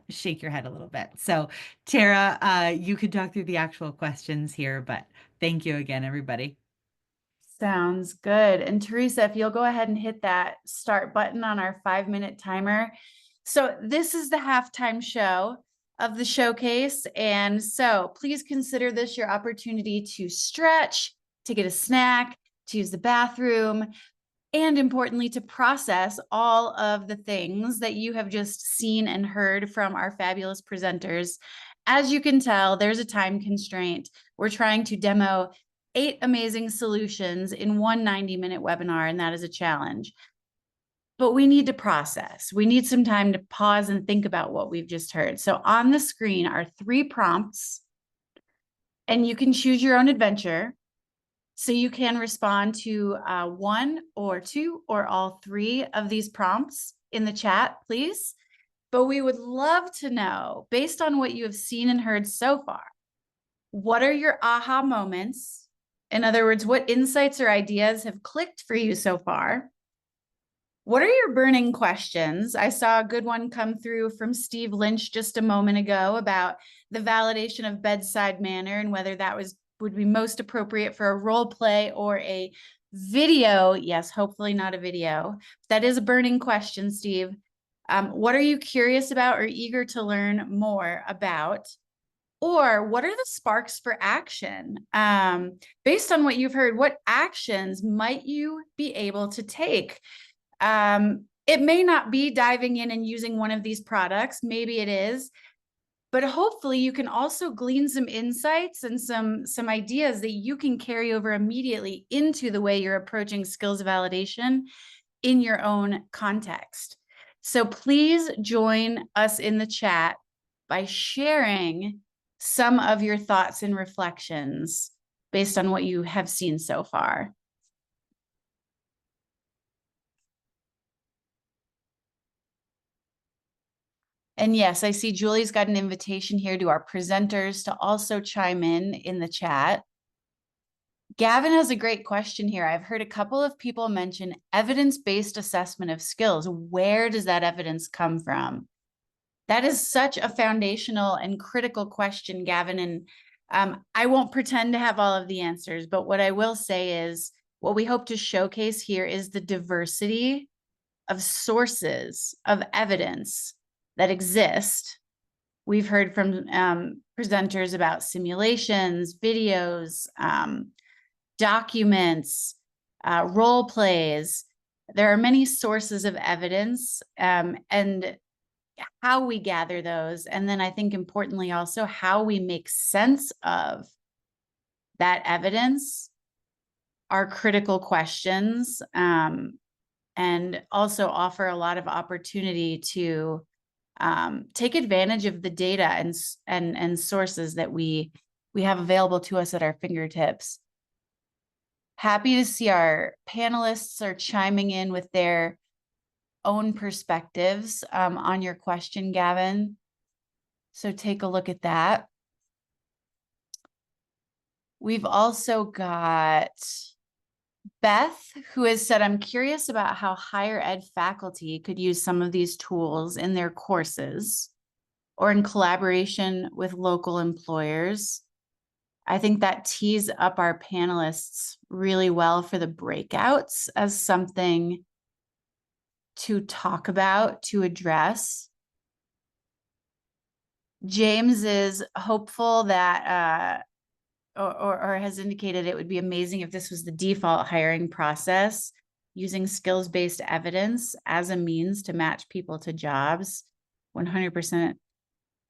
shake your head a little bit. So Tara, you could talk through the actual questions here, but thank you again, everybody. Sounds good. And Teresa, if you'll go ahead and hit that start button on our 5-minute timer. So this is the halftime show of the showcase. And so please consider this your opportunity to stretch, to get a snack, to use the bathroom, and importantly, to process all of the things that you have just seen and heard from our fabulous presenters. As you can tell, there's a time constraint. We're trying to demo 8 amazing solutions in one 90-minute webinar, and that is a challenge. But we need to process. We need some time to pause and think about what we've just heard. So on the screen are 3 prompts, and you can choose your own adventure. So you can respond to 1 or 2 or all 3 of these prompts in the chat, please. But we would love to know, based on what you have seen and heard so far, what are your aha moments? In other words, what insights or ideas have clicked for you so far? What are your burning questions? I saw a good one come through from Steve Lynch just a moment ago about the validation of bedside manner and whether that would be most appropriate for a role play or a video. Yes, hopefully not a video. That is a burning question, Steve. What are you curious about or eager to learn more about? Or what are the sparks for action? Based on what you've heard, what actions might you be able to take? It may not be diving in and using one of these products. Maybe it is but hopefully you can also glean some insights and some ideas that you can carry over immediately into the way you're approaching skills validation in your own context. So please join us in the chat by sharing some of your thoughts and reflections based on what you have seen so far. And yes, I see Julie's got an invitation here to our presenters to also chime in the chat. Gavin has a great question here. I've heard a couple of people mention evidence-based assessment of skills. Where does that evidence come from? That is such a foundational and critical question, Gavin. And I won't pretend to have all of the answers, but what I will say is what we hope to showcase here is the diversity of sources of evidence that exist. We've heard from presenters about simulations, videos, documents, role plays. There are many sources of evidence, and how we gather those. And then I think importantly also how we make sense of that evidence are critical questions, and also offer a lot of opportunity to take advantage of the data and sources that we have available to us at our fingertips. Happy to see our panelists are chiming in with their own perspectives on your question, Gavin. So take a look at that. We've also got Beth, who has said, I'm curious about how higher ed faculty could use some of these tools in their courses or in collaboration with local employers. I think that tees up our panelists really well for the breakouts as something to talk about, to address. James is hopeful that, or has indicated it would be amazing if this was the default hiring process, using skills-based evidence as a means to match people to jobs. 100%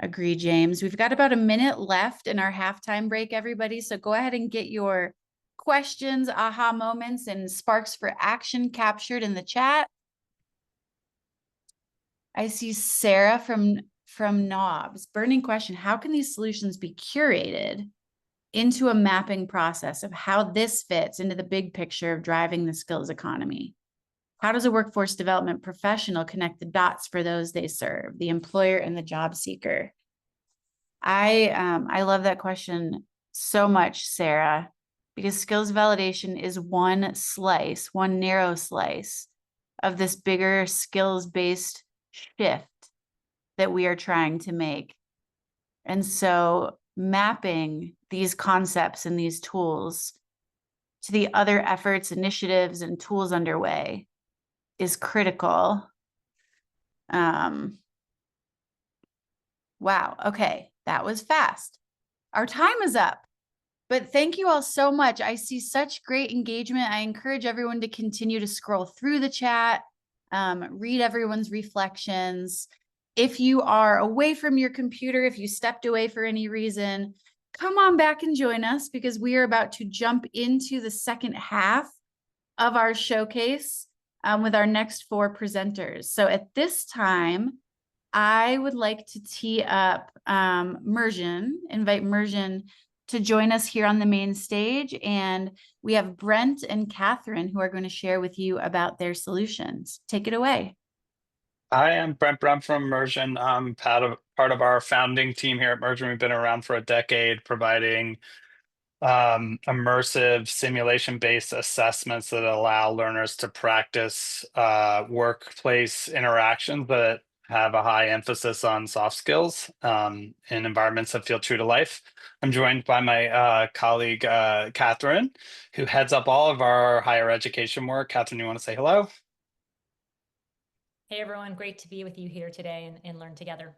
agree, James. We've got about a minute left in our halftime break, everybody. So go ahead and get your questions, aha moments, and sparks for action captured in the chat. I see Sarah from Knobs. Burning question, how can these solutions be curated into a mapping process of how this fits into the big picture of driving the skills economy? How does a workforce development professional connect the dots for those they serve, the employer and the job seeker? I love that question so much, Sarah, because skills validation is one slice, one narrow slice of this bigger skills-based shift that we are trying to make. And so mapping these concepts and these tools to the other efforts, initiatives, and tools underway is critical. Wow, okay, that was fast. Our time is up, but thank you all so much. I see such great engagement. I encourage everyone to continue to scroll through the chat, read everyone's reflections. If you are away from your computer, if you stepped away for any reason, come on back and join us, because we are about to jump into the second half of our showcase with our next 4 presenters. So at this time, I would like to tee up invite Mursion to join us here on the main stage. And we have Brent and Catherine who are going to share with you about their solutions. Take it away. Hi, I'm Brent Brum from Mursion. I'm part of our founding team here at Mursion. We've been around for a decade, providing immersive simulation-based assessments that allow learners to practice workplace interactions that have a high emphasis on soft skills in environments that feel true to life. I'm joined by my colleague, Catherine, who heads up all of our higher education work. Catherine, you want to say hello? Hey everyone, great to be with you here today and learn together.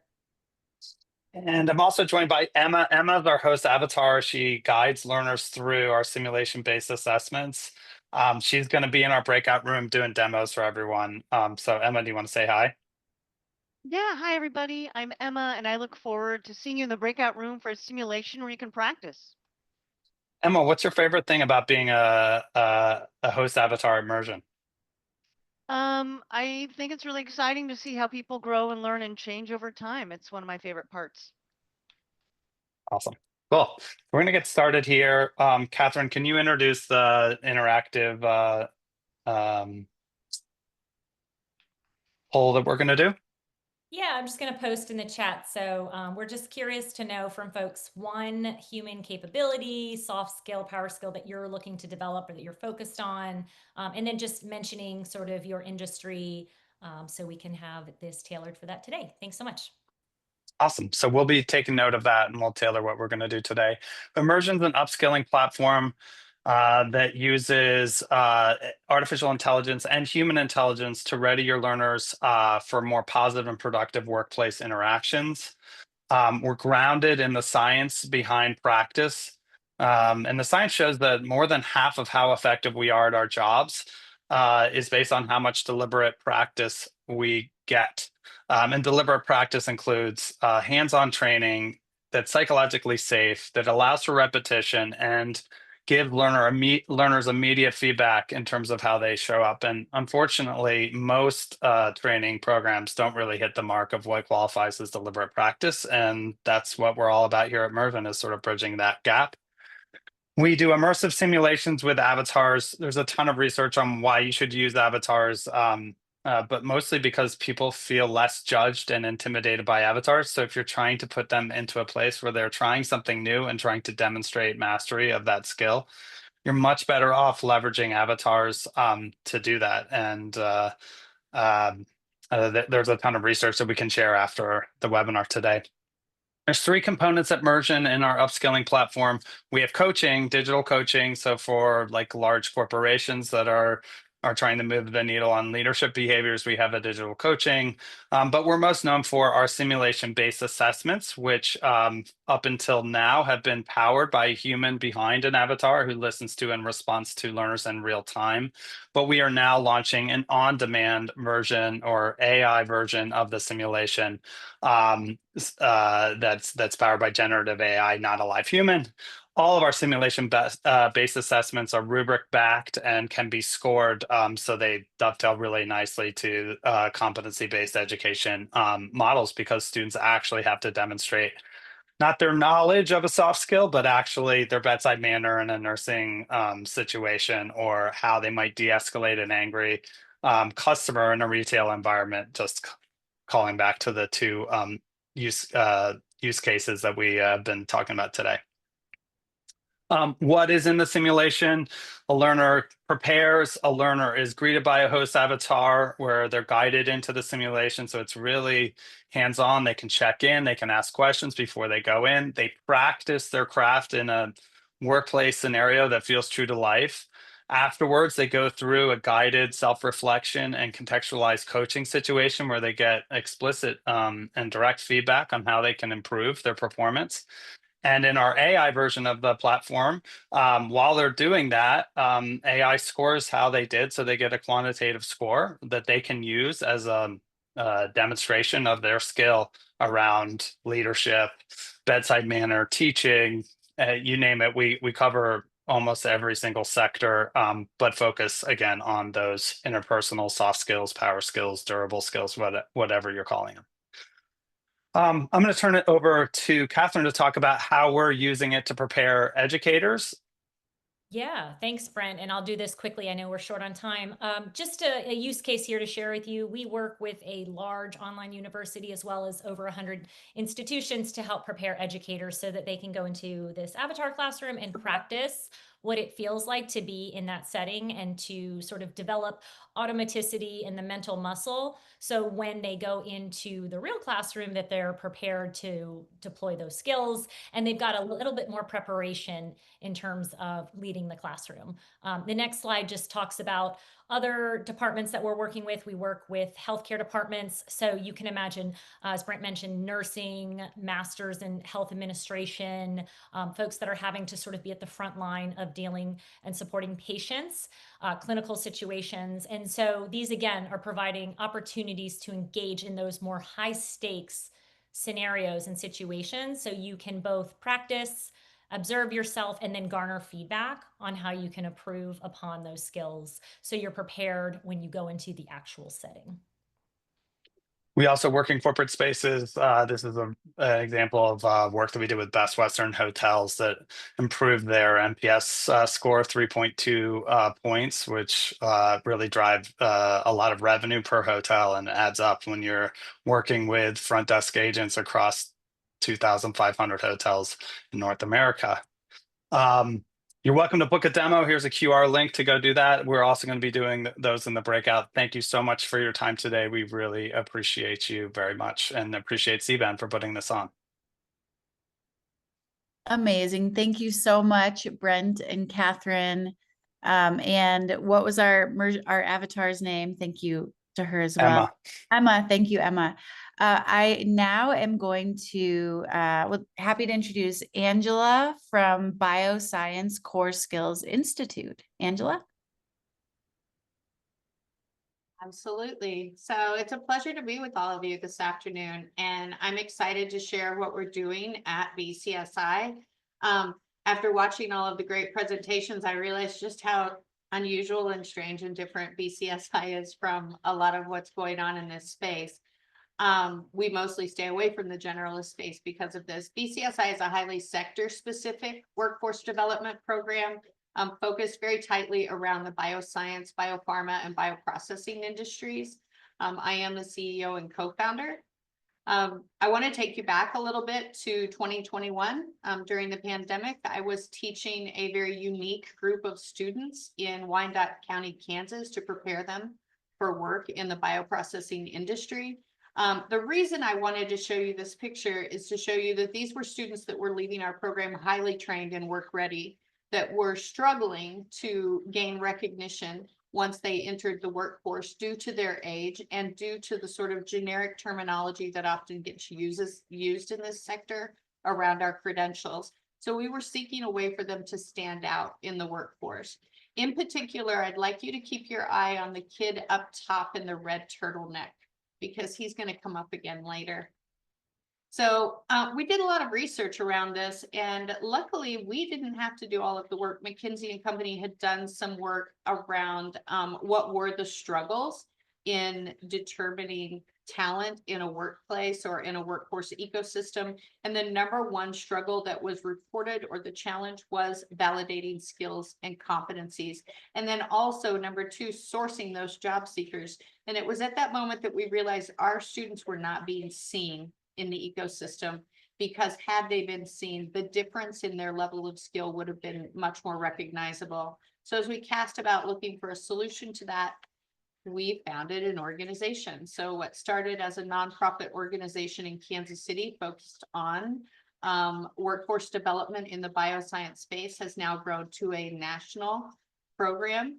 And I'm also joined by Emma. Emma's our host avatar. She guides learners through our simulation-based assessments. She's going to be in our breakout room doing demos for everyone. So Emma, do you want to say hi? Yeah, hi everybody. I'm Emma, and I look forward to seeing you in the breakout room for a simulation where you can practice. Emma, what's your favorite thing about being a host avatar at Mursion? I think it's really exciting to see how people grow and learn and change over time. It's one of my favorite parts. Awesome. Cool. We're going to get started here. Catherine, can you introduce the interactive poll that we're going to do? Yeah, I'm just going to post in the chat. So we're just curious to know from folks one human capability, soft skill, power skill that you're looking to develop or that you're focused on, and then just mentioning sort of your industry so we can have this tailored for that today. Thanks so much. Awesome. So we'll be taking note of that and we'll tailor what we're going to do today. Immersion is an upskilling platform that uses artificial intelligence and human intelligence to ready your learners for more positive and productive workplace interactions. We're grounded in the science behind practice. And the science shows that more than half of how effective we are at our jobs is based on how much deliberate practice we get. And deliberate practice includes hands-on training that's psychologically safe, that allows for repetition, and give learners immediate feedback in terms of how they show up. And unfortunately, most training programs don't really hit the mark of what qualifies as deliberate practice. And that's what we're all about here at Mursion, is sort of bridging that gap. We do immersive simulations with avatars. There's a ton of research on why you should use avatars, but mostly because people feel less judged and intimidated by avatars. So if you're trying to put them into a place where they're trying something new and trying to demonstrate mastery of that skill, you're much better off leveraging avatars to do that. And there's a ton of research that we can share after the webinar today. There's three components at Mursion in our upskilling platform. We have coaching, digital coaching. So for like large corporations that are trying to move the needle on leadership behaviors, we have a digital coaching. But we're most known for our simulation-based assessments, which up until now have been powered by a human behind an avatar who listens to and responds to learners in real time. But we are now launching an on-demand version or AI version of the simulation that's powered by generative AI, not a live human. All of our simulation-based assessments are rubric-backed and can be scored, so they dovetail really nicely to competency-based education models, because students actually have to demonstrate not their knowledge of a soft skill, but actually their bedside manner in a nursing situation, or how they might de-escalate an angry customer in a retail environment, just calling back to the two use cases that we have been talking about today. What is in the simulation? A learner prepares, a learner is greeted by a host avatar where they're guided into the simulation. So it's really hands-on. They can check in, they can ask questions before they go in. They practice their craft in a workplace scenario that feels true to life. Afterwards, they go through a guided self-reflection and contextualized coaching situation where they get explicit and direct feedback on how they can improve their performance. And in our AI version of the platform, while they're doing that, AI scores how they did. So they get a quantitative score that they can use as a demonstration of their skill around leadership, bedside manner, teaching, you name it. We cover almost every single sector, but focus again on those interpersonal soft skills, power skills, durable skills, whatever you're calling them. I'm going to turn it over to Catherine to talk about how we're using it to prepare educators. Yeah, thanks, Brent. And I'll do this quickly. I know we're short on time. Just a use case here to share with you. We work with a large online university as well as over 100 institutions to help prepare educators so that they can go into this avatar classroom and practice what it feels like to be in that setting and to sort of develop automaticity in the mental muscle. So when they go into the real classroom, that they're prepared to deploy those skills and they've got a little bit more preparation in terms of leading the classroom. The next slide just talks about other departments that we're working with. We work with healthcare departments. So you can imagine, as Brent mentioned, nursing, masters in health administration, folks that are having to sort of be at the front line of dealing and supporting patients, clinical situations. And so these, again, are providing opportunities to engage in those more high stakes scenarios and situations. So you can both practice, observe yourself, and then garner feedback on how you can improve upon those skills. So you're prepared when you go into the actual setting. We also work in corporate spaces. This is an example of work that we did with Best Western Hotels that improved their NPS score of 3.2 points, which really drive a lot of revenue per hotel and adds up when you're working with front desk agents across 2,500 hotels in North America. You're welcome to book a demo. Here's a QR link to go do that. We're also going to be doing those in the breakout. Thank you so much for your time today. We really appreciate you very much and appreciate CBAN for putting this on. Amazing. Thank you so much, Brent and Catherine. And what was our avatar's name? Thank you to her as well. Emma. Thank you, Emma. I now am going to, happy to introduce Angela from Bioscience Core Skills Institute. Angela? Absolutely. So it's a pleasure to be with all of you this afternoon, and I'm excited to share what we're doing at BCSI. After watching all of the great presentations, I realized just how unusual and strange and different BCSI is from a lot of what's going on in this space. We mostly stay away from the generalist space because of this. BCSI is a highly sector-specific workforce development program focused very tightly around the bioscience, biopharma, and bioprocessing industries. I am the CEO and co-founder. I want to take you back a little bit to 2021. During the pandemic, I was teaching a very unique group of students in Wyandotte County, Kansas, to prepare them for work in the bioprocessing industry. The reason I wanted to show you this picture is to show you that these were students that were leaving our program highly trained and work ready, that were struggling to gain recognition once they entered the workforce due to their age and due to the sort of generic terminology that often gets used in this sector around our credentials. So we were seeking a way for them to stand out in the workforce. In particular, I'd like you to keep your eye on the kid up top in the red turtleneck, because he's going to come up again later. So we did a lot of research around this, and luckily we didn't have to do all of the work. McKinsey & Company had done some work around what were the struggles in determining talent in a workplace or in a workforce ecosystem. And the number one struggle that was reported, or the challenge, was validating skills and competencies. And then also number two, sourcing those job seekers. And it was at that moment that we realized our students were not being seen in the ecosystem, because had they been seen, the difference in their level of skill would have been much more recognizable. So as we cast about looking for a solution to that, we founded an organization. So what started as a nonprofit organization in Kansas City focused on workforce development in the bioscience space has now grown to a national program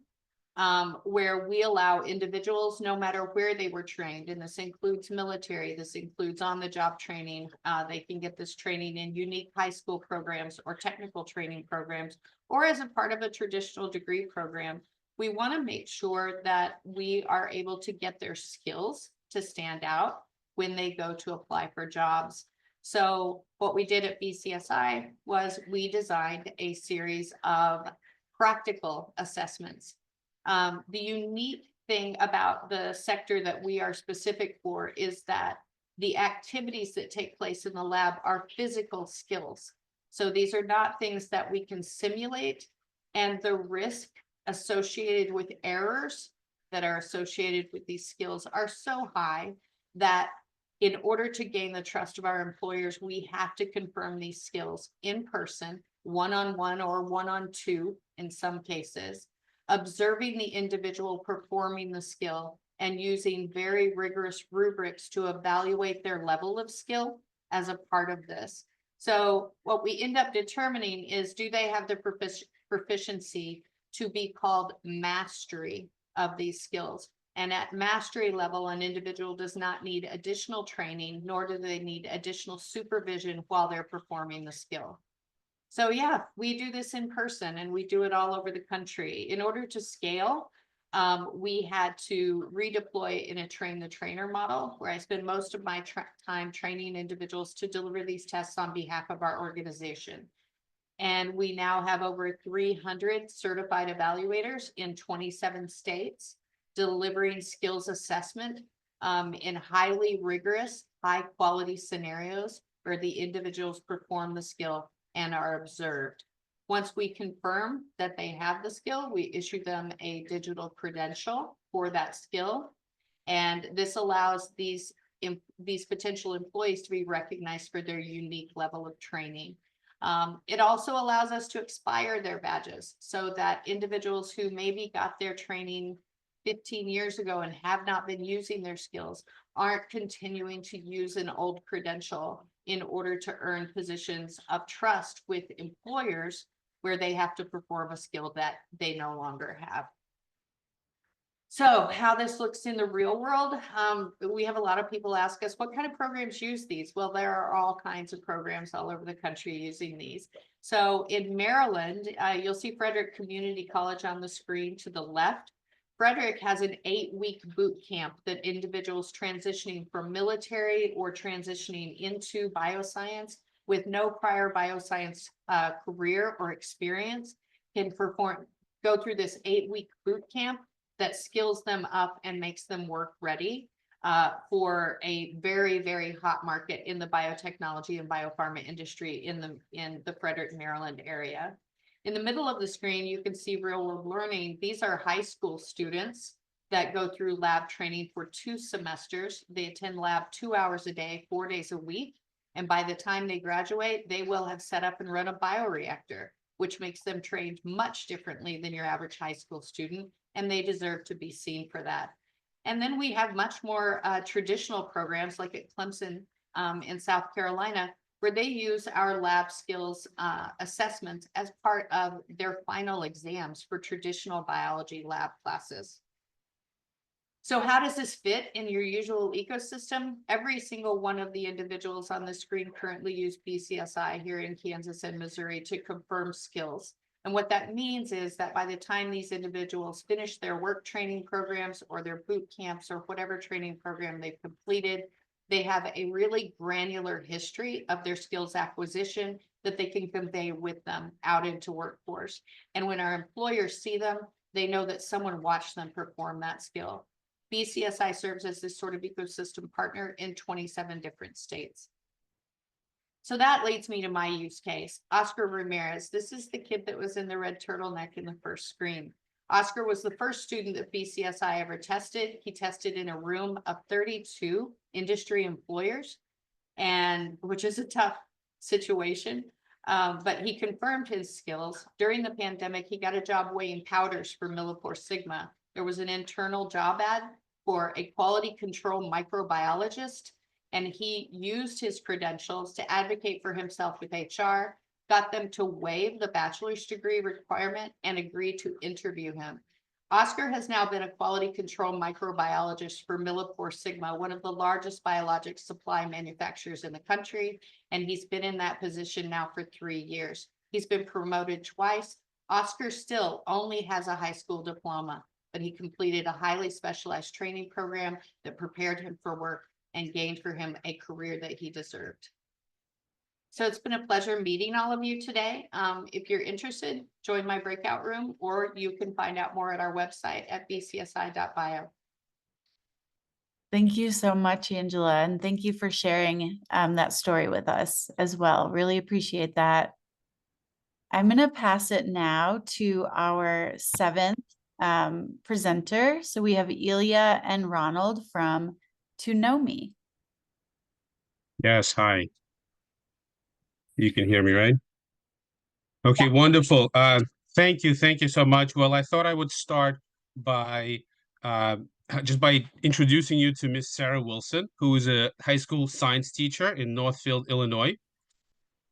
where we allow individuals, no matter where they were trained, and this includes military, this includes on-the-job training. They can get this training in unique high school programs or technical training programs, or as a part of a traditional degree program. We want to make sure that we are able to get their skills to stand out when they go to apply for jobs. So what we did at BCSI was we designed a series of practical assessments. The unique thing about the sector that we are specific for is that the activities that take place in the lab are physical skills. So these are not things that we can simulate, and the risk associated with errors that are associated with these skills are so high that in order to gain the trust of our employers, we have to confirm these skills in person, one-on-one or one-on-two in some cases, observing the individual performing the skill and using very rigorous rubrics to evaluate their level of skill as a part of this. So what we end up determining is, do they have the proficiency to be called mastery of these skills? And at mastery level, an individual does not need additional training, nor do they need additional supervision while they're performing the skill. So yeah, we do this in person and we do it all over the country. In order to scale, we had to redeploy in a train the trainer model where I spend most of my time training individuals to deliver these tests on behalf of our organization. And we now have over 300 certified evaluators in 27 states delivering skills assessment in highly rigorous, high quality scenarios where the individuals perform the skill and are observed. Once we confirm that they have the skill, we issue them a digital credential for that skill. And this allows these potential employees to be recognized for their unique level of training. It also allows us to expire their badges so that individuals who maybe got their training 15 years ago and have not been using their skills aren't continuing to use an old credential in order to earn positions of trust with employers where they have to perform a skill that they no longer have. So how this looks in the real world, we have a lot of people ask us, what kind of programs use these? Well, there are all kinds of programs all over the country using these. So in Maryland, you'll see Frederick Community College on the screen to the left. Frederick has an 8-week boot camp that individuals transitioning from military or transitioning into bioscience with no prior bioscience career or experience can go through this 8-week boot camp that skills them up and makes them work ready for a very, very hot market in the biotechnology and biopharma industry in the Frederick, Maryland area. In the middle of the screen, you can see real world learning. These are high school students that go through lab training for 2 semesters. They attend lab 2 hours a day, 4 days a week. And by the time they graduate, they will have set up and run a bioreactor, which makes them trained much differently than your average high school student. And they deserve to be seen for that. And then we have much more traditional programs like at Clemson in South Carolina, where they use our lab skills assessments as part of their final exams for traditional biology lab classes. So how does this fit in your usual ecosystem? Every single one of the individuals on the screen currently use BCSI here in Kansas and Missouri to confirm skills. And what that means is that by the time these individuals finish their work training programs or their boot camps or whatever training program they've completed, they have a really granular history of their skills acquisition that they can convey with them out into workforce. And when our employers see them, they know that someone watched them perform that skill. BCSI serves as this sort of ecosystem partner in 27 different states. So that leads me to my use case. Oscar Ramirez. This is the kid that was in the red turtleneck in the first screen. Oscar was the first student that BCSI ever tested. He tested in a room of 32 industry employers, and which is a tough situation. But he confirmed his skills. During the pandemic, he got a job weighing powders for Sigma. There was an internal job ad for a quality control microbiologist, and he used his credentials to advocate for himself with HR, got them to waive the bachelor's degree requirement and agree to interview him. Oscar has now been a quality control microbiologist for Sigma, one of the largest biologic supply manufacturers in the country, and he's been in that position now for 3 years. He's been promoted twice. Oscar still only has a high school diploma, but he completed a highly specialized training program that prepared him for work and gained for him a career that he deserved. So it's been a pleasure meeting all of you today. If you're interested, join my breakout room, or you can find out more at our website at bcsi.bio. Thank you so much, Angela, and thank you for sharing that story with us as well. Really appreciate that. I'm going to pass it now to our 7th presenter. So we have Ilya and Ronald from To Know Me. Yes, hi. You can hear me, right? Okay, wonderful. Thank you so much. Well, I thought I would start by just by introducing you to Miss Sarah Wilson, who is a high school science teacher in Northfield, Illinois.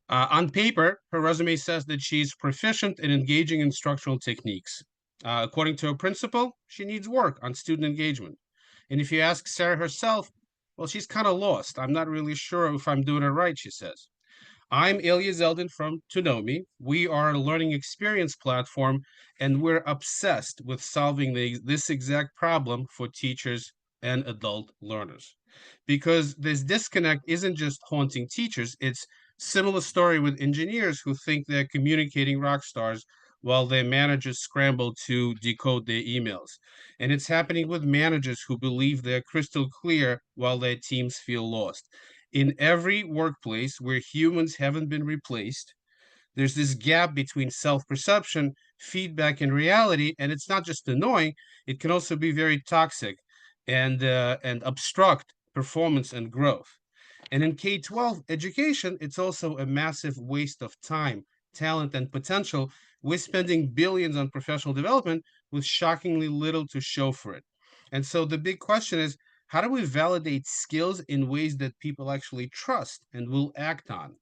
On paper, her resume says that she's proficient in engaging instructional techniques. According to her principal, she needs work on student engagement. And if you ask Sarah herself, well, she's kind of lost. I'm not really sure if I'm doing it right, she says. I'm Ilya Zeldin from Tunomi. We are a learning experience platform, and we're obsessed with solving this exact problem for teachers and adult learners. Because this disconnect isn't just haunting teachers, it's similar story with engineers who think they're communicating rock stars while their managers scramble to decode their emails. And it's happening with managers who believe they're crystal clear while their teams feel lost. In every workplace where humans haven't been replaced, there's this gap between self-perception, feedback, and reality, and it's not just annoying, it can also be very toxic and obstruct performance and growth. And in K-12 education, it's also a massive waste of time, talent, and potential. We're spending billions on professional development with shockingly little to show for it. And so the big question is, how do we validate skills in ways that people actually trust and will act on?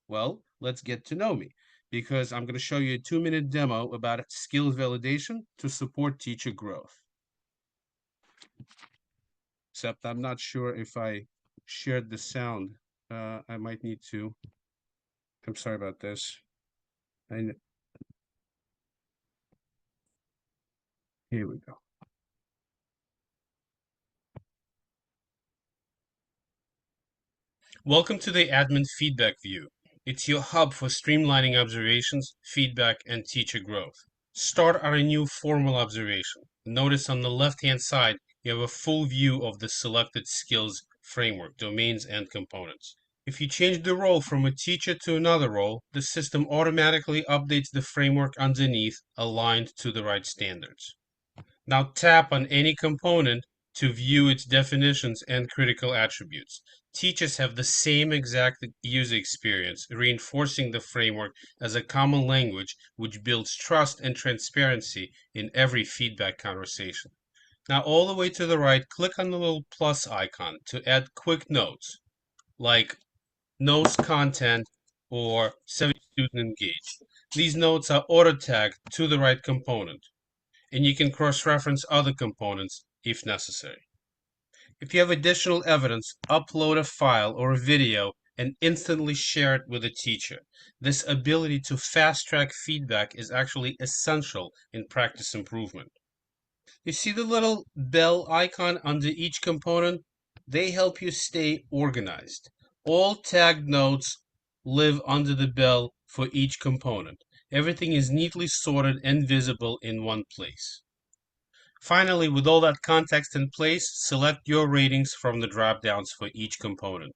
Well, let's get to know me, because I'm going to show you a 2-minute demo about skills validation to support teacher growth. Except I'm not sure if I shared the sound. I might need to. I'm sorry about this. Here we go. Welcome to the admin feedback view. It's your hub for streamlining observations, feedback, and teacher growth. Start on a new formal observation. Notice on the left-hand side, you have a full view of the selected skills framework, domains, and components. If you change the role from a teacher to another role, the system automatically updates the framework underneath, aligned to the right standards. Now tap on any component to view its definitions and critical attributes. Teachers have the same exact user experience, reinforcing the framework as a common language which builds trust and transparency in every feedback conversation. Now, all the way to the right, click on the little plus icon to add quick notes, like knows content or 70 student engaged. These notes are auto-tagged to the right component, and you can cross-reference other components if necessary. If you have additional evidence, upload a file or a video and instantly share it with a teacher. This ability to fast-track feedback is actually essential in practice improvement. You see the little bell icon under each component? They help you stay organized. All tagged notes live under the bell for each component. Everything is neatly sorted and visible in one place. Finally, with all that context in place, select your ratings from the drop-downs for each component.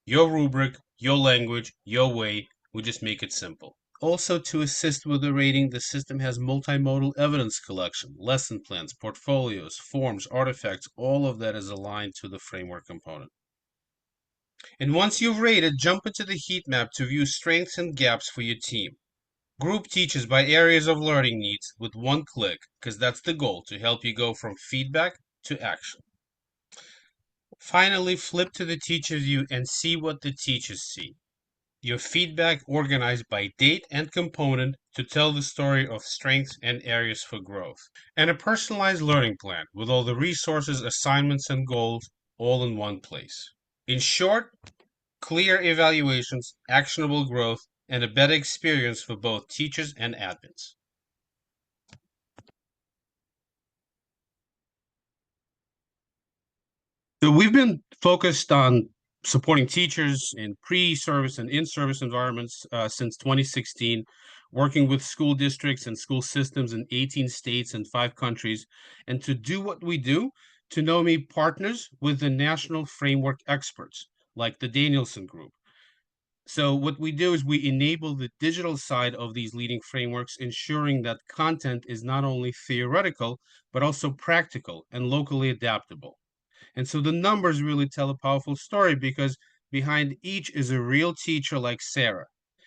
Your rubric, your language, your way, we just make it simple. Also, to assist with the rating, the system has multimodal evidence collection, lesson plans, portfolios, forms, artifacts, all of that is aligned to the framework component. And once you've rated, jump into the heat map to view strengths and gaps for your team. Group teachers by areas of learning needs with one click, because that's the goal, to help you go from feedback to action. Finally, flip to the teacher view and see what the teachers see. Your feedback organized by date and component to tell the story of strengths and areas for growth. And a personalized learning plan with all the resources, assignments, and goals all in one place. In short, clear evaluations, actionable growth, and a better experience for both teachers and admins. So we've been focused on supporting teachers in pre-service and in-service environments since 2016, working with school districts and school systems in 18 states and 5 countries. And to do what we do, Tunomi partners with the national framework experts, like the Danielson Group. So what we do is we enable the digital side of these leading frameworks, ensuring that content is not only theoretical, but also practical and locally adaptable. And so the numbers really tell a powerful story, because behind each is a real teacher like Sarah.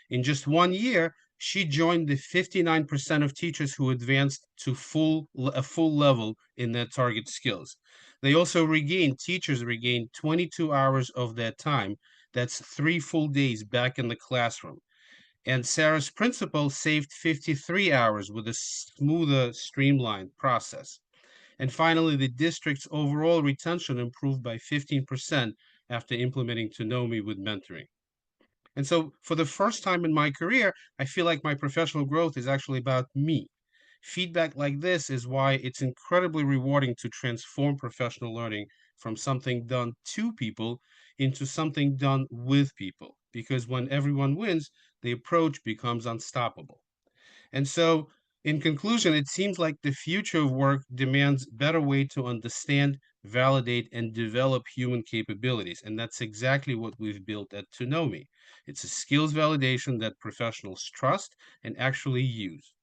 In just 1 year, she joined the 59% of teachers who advanced to a full level in their target skills. They also teachers regained 22 hours of their time. That's 3 full days back in the classroom. And Sarah's principal saved 53 hours with a smoother, streamlined process. And finally, the district's overall retention improved by 15% after implementing Tunomi with mentoring. And so for the first time in my career, I feel like my professional growth is actually about me. Feedback like this is why it's incredibly rewarding to transform professional learning from something done to people into something done with people. Because when everyone wins, the approach becomes unstoppable. And so, in conclusion, it seems like the future of work demands better way to understand, validate, and develop human capabilities. And that's exactly what we've built at Tonomi. It's a skills validation that professionals trust and actually use.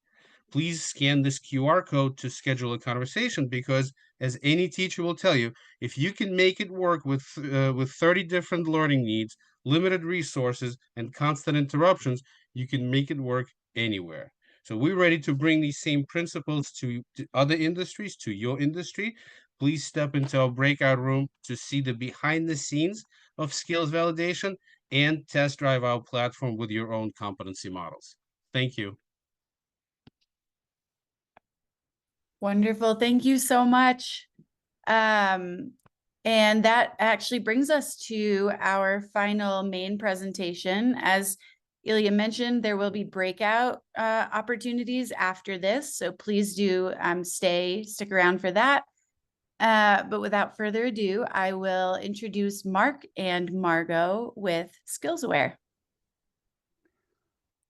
Please scan this QR code to schedule a conversation because, as any teacher will tell you, if you can make it work with 30 different learning needs, limited resources, and constant interruptions, you can make it work anywhere. So we're ready to bring these same principles to other industries, to your industry. Please step into our breakout room to see the behind the scenes of skills validation and test drive our platform with your own competency models. Thank you. Wonderful. Thank you so much. And that actually brings us to our final main presentation. As Ilya mentioned, there will be breakout opportunities after this, so please do stick around for that. But without further ado, I will introduce Mark and Margot with SkillsAware.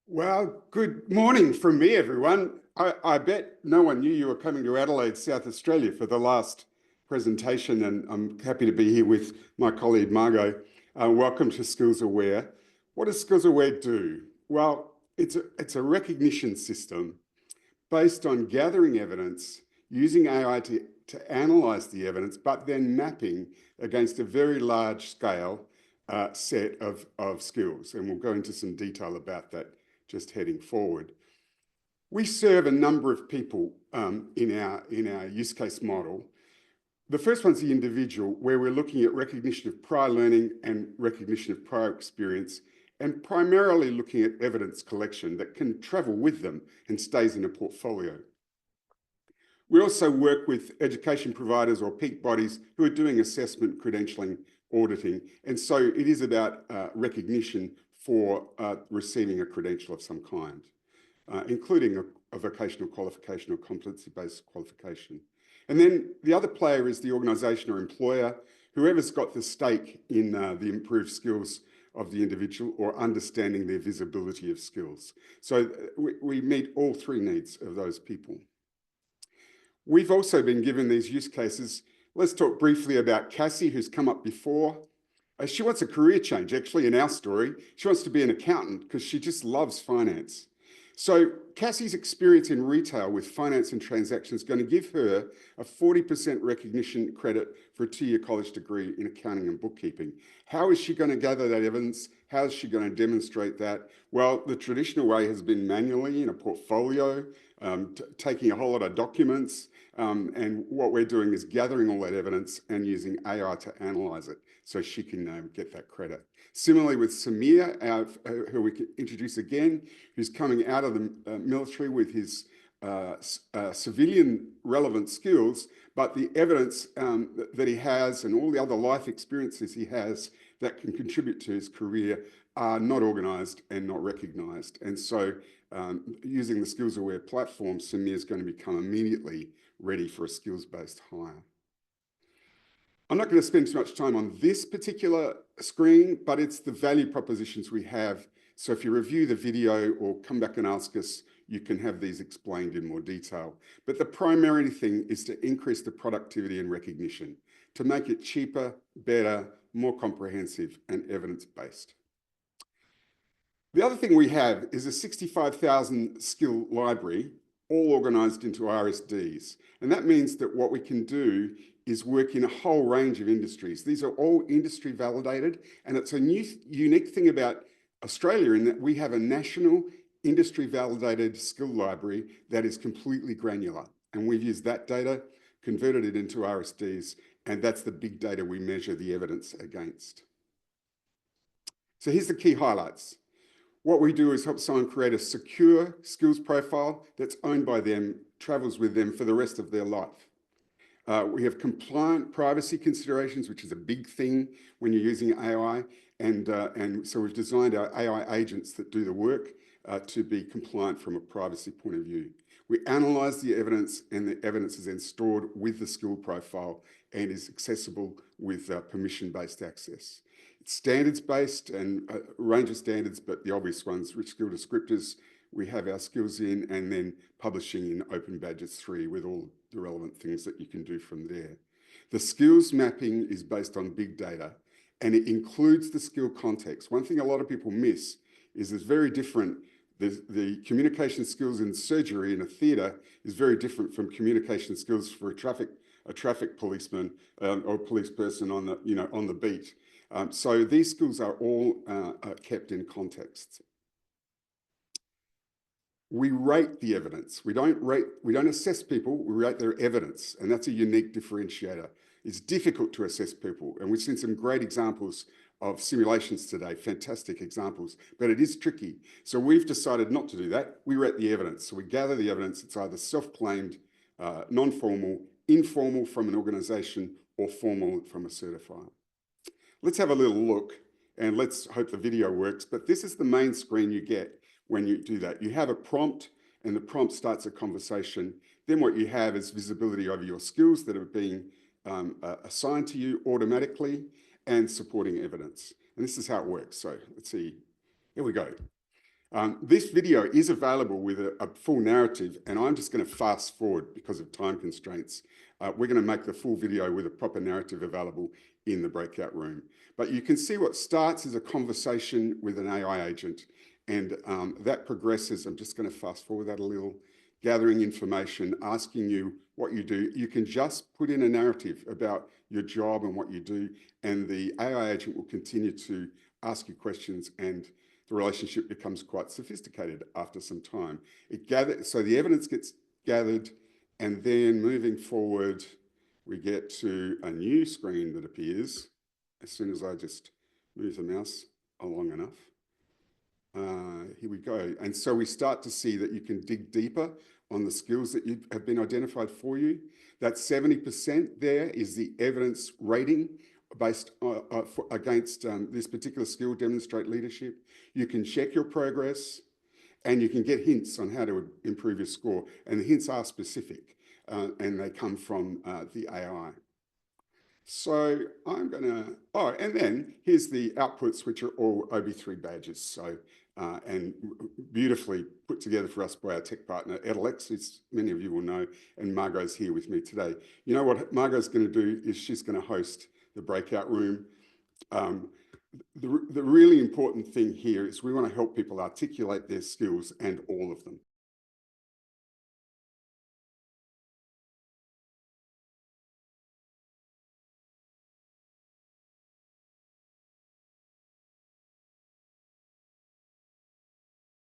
Well, good morning from me, everyone. I bet no one knew you were coming to Adelaide, South Australia for the last presentation, and I'm happy to be here with my colleague Margot. Welcome to SkillsAware. What does SkillsAware do? Well, it's a recognition system based on gathering evidence, using AI to analyze the evidence, but then mapping against a very large scale set of skills. And we'll go into some detail about that just heading forward. We serve a number of people in our use case model. The first one's the individual, where we're looking at recognition of prior learning and recognition of prior experience, and primarily looking at evidence collection that can travel with them and stays in a portfolio. We also work with education providers or peak bodies who are doing assessment, credentialing, auditing, and so it is about recognition for receiving a credential of some kind, including a vocational qualification or competency-based qualification. And then the other player is the organisation or employer, whoever's got the stake in the improved skills of the individual or understanding their visibility of skills. So we meet all three needs of those people. We've also been given these use cases. Let's talk briefly about Cassie, who's come up before. She wants a career change. Actually, in our story, she wants to be an accountant because she just loves finance. So Cassie's experience in retail with finance and transactions is going to give her a 40% recognition credit for a 2-year college degree in accounting and bookkeeping. How is she going to gather that evidence? How is she going to demonstrate that? Well, the traditional way has been manually in a portfolio, taking a whole lot of documents. And what we're doing is gathering all that evidence and using AI to analyze it so she can get that credit. Similarly with Samir, who we can introduce again, who's coming out of the military with his civilian relevant skills, but the evidence that he has and all the other life experiences he has that can contribute to his career are not organised and not recognised. And so using the SkillsAware platform, Samir is going to become immediately ready for a skills-based hire. I'm not going to spend too much time on this particular screen, but it's the value propositions we have. So if you review the video or come back and ask us, you can have these explained in more detail. But the primary thing is to increase the productivity and recognition, to make it cheaper, better, more comprehensive and evidence-based. The other thing we have is a 65,000 skill library, all organised into RSDs. And that means that what we can do is work in a whole range of industries. These are all industry validated, and it's a unique thing about Australia in that we have a national industry validated skill library that is completely granular. And we've used that data, converted it into RSDs, and that's the big data we measure the evidence against. So here's the key highlights. What we do is help someone create a secure skills profile that's owned by them, travels with them for the rest of their life. We have compliant privacy considerations, which is a big thing when you're using AI, And so we've designed our AI agents that do the work to be compliant from a privacy point of view. We analyze the evidence, and the evidence is then stored with the skill profile and is accessible with permission-based access. It's standards-based and a range of standards, but the obvious ones, rich skill descriptors, we have our skills in, and then publishing in Open Badges 3 with all the relevant things that you can do from there. The skills mapping is based on big data, and it includes the skill context. One thing a lot of people miss is it's very different. The communication skills in surgery in a theatre is very different from communication skills for a traffic policeman or police person on the beat. So these skills are all kept in context. We rate the evidence. We don't assess people, we rate their evidence, and that's a unique differentiator. It's difficult to assess people, and we've seen some great examples of simulations today, fantastic examples, but it is tricky. So we've decided not to do that. We rate the evidence. So we gather the evidence. It's either self-claimed, non-formal, informal from an organization, or formal from a certifier. Let's have a little look, and let's hope the video works, but this is the main screen you get when you do that. You have a prompt, and the prompt starts a conversation. Then what you have is visibility over your skills that are being assigned to you automatically, and supporting evidence. And this is how it works. So let's see, here we go. This video is available with a full narrative, and I'm just going to fast forward because of time constraints. We're going to make the full video with a proper narrative available in the breakout room. But you can see what starts as a conversation with an AI agent, and that progresses. I'm just going to fast forward that a little, gathering information, asking you what you do. You can just put in a narrative about your job and what you do, and the AI agent will continue to ask you questions, and the relationship becomes quite sophisticated after some time. So the evidence gets gathered, and then moving forward, we get to a new screen that appears as soon as I just move the mouse along enough. Here we go. And so we start to see that you can dig deeper on the skills that have been identified for you. That 70% there is the evidence rating based against this particular skill, demonstrate leadership. You can check your progress, and you can get hints on how to improve your score. And the hints are specific, and they come from the AI. So I'm going to, and then here's the outputs, which are all OB3 badges. So, and beautifully put together for us by our tech partner, Edelex, as many of you will know, and Margot's here with me today. You know what Margot's going to do is she's going to host the breakout room. The really important thing here is we want to help people articulate their skills, and all of them.